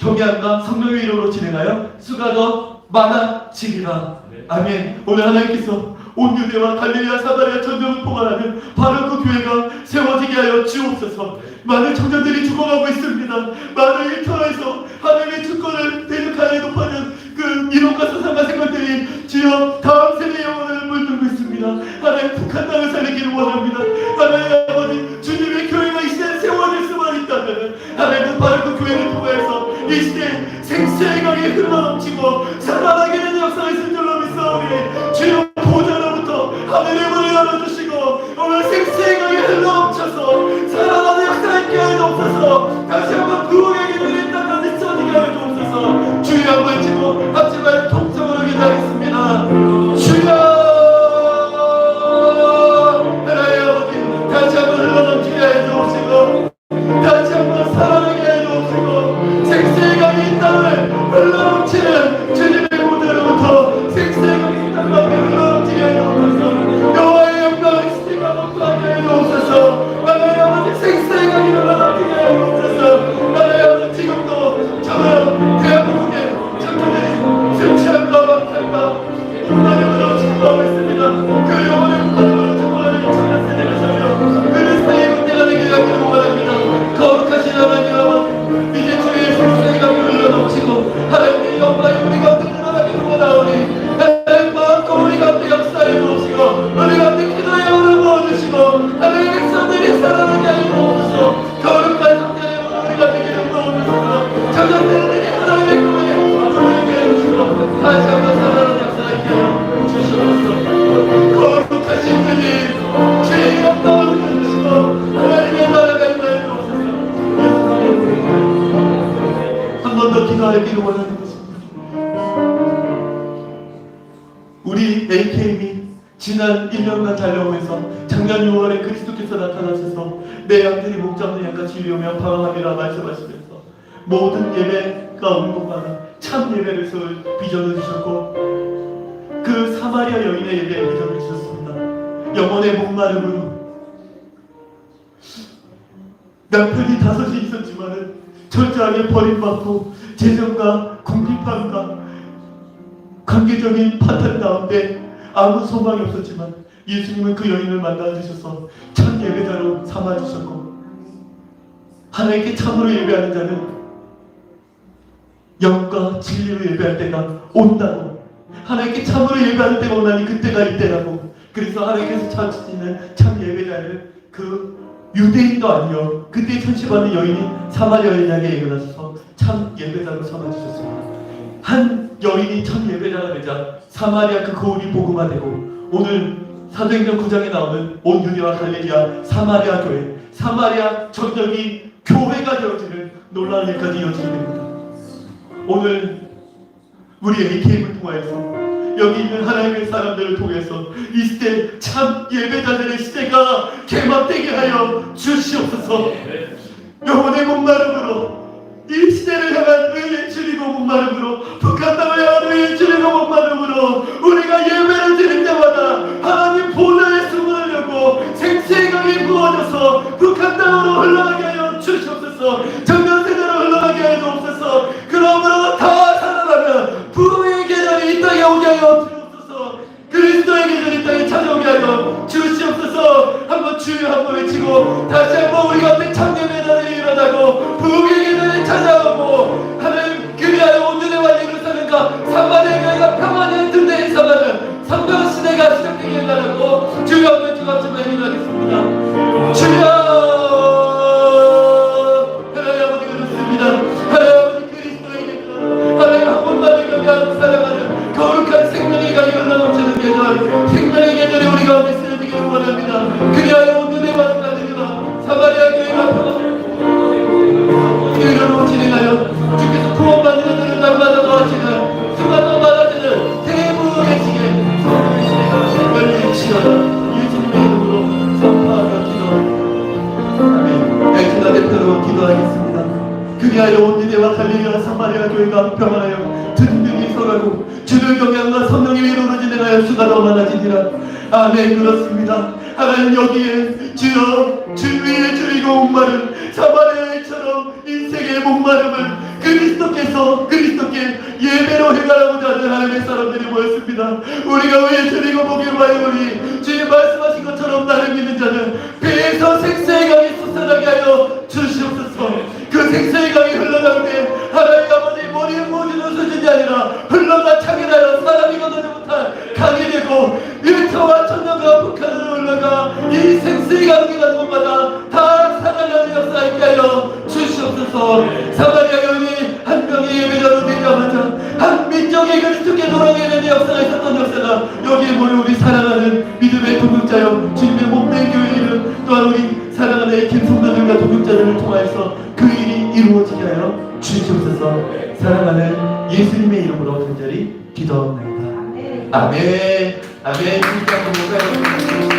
경외함과 성령의 이름으로 진행하여 수가 더 많아지리라. 아멘. 오늘 하나님께서 온 유대와 갈릴리아 사마리아 전역을 포괄하는 바로 그 교회가 세워지게 하여 주옵소서. 많은 청년들이 죽어가고 있습니다. 많은 일터에서 하나님의 주권을 대적하여 높아진 그 이론과 사상과 생각들이 주여 다음 세대의 영혼을 물들고 있습니다. 하나님 북한 땅을 살리기를 원합니다. 하나님 아버지 주님의 교회가 이 시대에 세워질 수만 있다면 하나님 바로 그 교회를 통해서 이 시대에 생수의 강이 흘러넘치고 살아나게 되는 역사가 있을 줄로 믿사오니 주여 보좌로부터 하늘의 문을 열어주시고 오늘 생수의 강이 흘러넘쳐서 살아나는 역사가 있게 하여 주옵소서. 다시 한번 부흥의 기도를 땅까지 쏟아지게 하여 주옵소서. 주여 한번 치고 합치고 통성으로 기도하겠습니다. 주여 하나님 아버지 다시 한번 흘러넘치게 하여 주옵시고 다시 한번 살아나게 하여 주옵시고 생수의 강이 이 땅을 흘러넘치는 주님의 보좌로부터 생수의 강이 이 땅을 흘러넘치게 하여 주옵소서. 여호와의 영광을 시대가 높아지게 하여 주옵소서. 하나님 아버지 생수의 강이 흘러넘치게 하여 주옵소서. 하나님 아버지 지금도 저는 대한민국의 청년들이 술 취함과 방탕과 음란으로 증거하고 있습니다. 그 영혼의 음란으로 증거하는 청년 세대를 살려 그를 사이에 문제가 되게 하기를 원합니다. 거룩하신 하나님 아버지 이제 주의 생수의 강이 흘러넘치고 하나님의 영광이 우리 가운데 드러나기를 원하오니 하나님 마음껏 우리 가운데 역사해 주옵시고 우리 가운데 기도의 영혼을 부어주시고 하나님의 백성들이 살아나게 하여 주옵소서. 거룩한 성전의 문을 우리가 되기를 부어주소서. 청년들이 하나님의 꿈에 부르게 해주시고 다시 한번 살아나는 역사가 있게 하여 주시옵소서. 거룩하신 주님 주의 영광을 부어주시고 하나님의 나라가 임하여 주옵소서. 한 번 더 기도하기를 원하는 것입니다. 우리 AKM이 지난 1년간 달려오면서 작년 6월에 그리스도께서 나타나셔서 내 양들이 목 잡는 양같이 이루며 방황하리라 말씀하시면서 모든 예배가 없는 곳마다 참 예배를 세울 비전을 주셨고 그 사마리아 여인의 예배에 비전을 주셨습니다. 영혼의 목마름으로 남편이 5이 있었지만은 철저하게 버림받고 재정과 궁핍함과 관계적인 파탄 가운데 아무 소망이 없었지만 예수님은 그 여인을 만나주셔서 참 예배자로 삼아주셨고 하나님께 참으로 예배하는 자는 영과 진리로 예배할 때가 온다고 하나님께 참으로 예배하는 때가 오나니 그때가 이때라고 그래서 하나님께서 찾으시는 참 예배자를 그 유대인도 아니요 그때 천시받는 여인이 사마리아 여인에게 일어나셔서 참 예배자로 삼아주셨습니다. 한 여인이 참 예배자가 되자 사마리아 그 거울이 복음화되고 오늘 사도행전 9장에 나오는 온 유대와 갈릴리아 사마리아 교회 사마리아 전역이 교회가 되어지는 놀라운 일까지 이어지게 됩니다. 오늘 우리 AKM을 통하여서 여기 있는 하나님의 사람들을 통해서 이 시대 참 예배자들의 시대가 개막되게 하여 주시옵소서. 영혼의 목마름으로 이 시대를 향한 의의 줄이고 목마름으로 북한 땅을 향한 의의 줄이고 목마름으로 우리가 예배를 드릴 때마다 하나님 보좌의 수문을 열고 생수의 강이 부어져서 북한 땅으로 흘러가게 하여 주시옵소서. 정면 세대로 흘러가게 하여 주옵소서. 그러므로 다 살아나면 부흥의 계절이 이 땅에 오게 하여 주옵소서. 그리스도의 계절이 이 땅에 찾아오게 하여 주시옵소서. 한번 주여 한번 외치고 다시 한번 우리 가운데 참여의 날이 일어나고 부흥의 계절이 찾아오고 하나님 그리하여 온전의 완리를 사는가 사마리아 교회가 평안의 든든히 삼아는 성경 시대가 시작되길 바라고 주여 한번 외치고 같이 기도하겠습니다. 주여 하나님 아버지 그렇습니다. 하나님 아버지 그리스도의 계절 하나님 한 번만을 경외하는 사랑하는 거룩한 생명의 강이 흘러넘치는 계절 생명의 계절이 우리 가운데 쓰여지기를 원합니다. 그리하여 온전의 완리가 사마리아 교회가 평안을 이름으로 진행하여 주께서 구원받는 자들을 날마다 도와주시는 수많은 받아주는 대부의 시계 성령의 시대가 열리시어라 예수님의 이름으로 선포하며 기도합니다. 아멘. 애청자 대표로 기도하겠습니다. 그리하여 온 유대와 갈릴리아 사마리아 교회가 평안하여 든든히 서가고 주를 경외함과 성령의 이름으로 진행하여 수가 더 많아지니라. 아멘. 그렇습니다. 하나님 여기에 주여 주 위에 줄이고 목마른 사마리아처럼 인생의 목마름을 그리스도 계속해서 그리스도께 예배로 행하라고자 하는 하나님의 사람들이 모였습니다. 우리가 왜 드리고 보기를 바라오니 주님 말씀하신 것처럼 나를 믿는 자는 배에서 생수의 강이 솟아나게 하여 주시옵소서. 그 생수의 강이 흘러나올 때 하나님 아버지 머리에 모지는 수준이 아니라 흘러가 창현하여 사람이 건너지 못한 강이 되고 1초와 천년과 북한으로 흘러가 이 생수의 강이 가는 곳마다 다 살아나는 역사 있게 하여 주시옵소서. 사마리아 여인이 한 명의 예배자로 되자마자 한 민족의 그리스도께 돌아오게 되는 역사가 있었던 역사가 여기에 모여 우리 사랑하는 믿음의 동역자여 주님의 몸된 교회 이름 또한 우리 사랑하는 김성도들과 동역자들을 통하여서 그 일이 이루어지게 하여 주시옵소서. 사랑하는 예수님의 이름으로 간절히 기도합니다. 아멘. 아멘. 주님 한번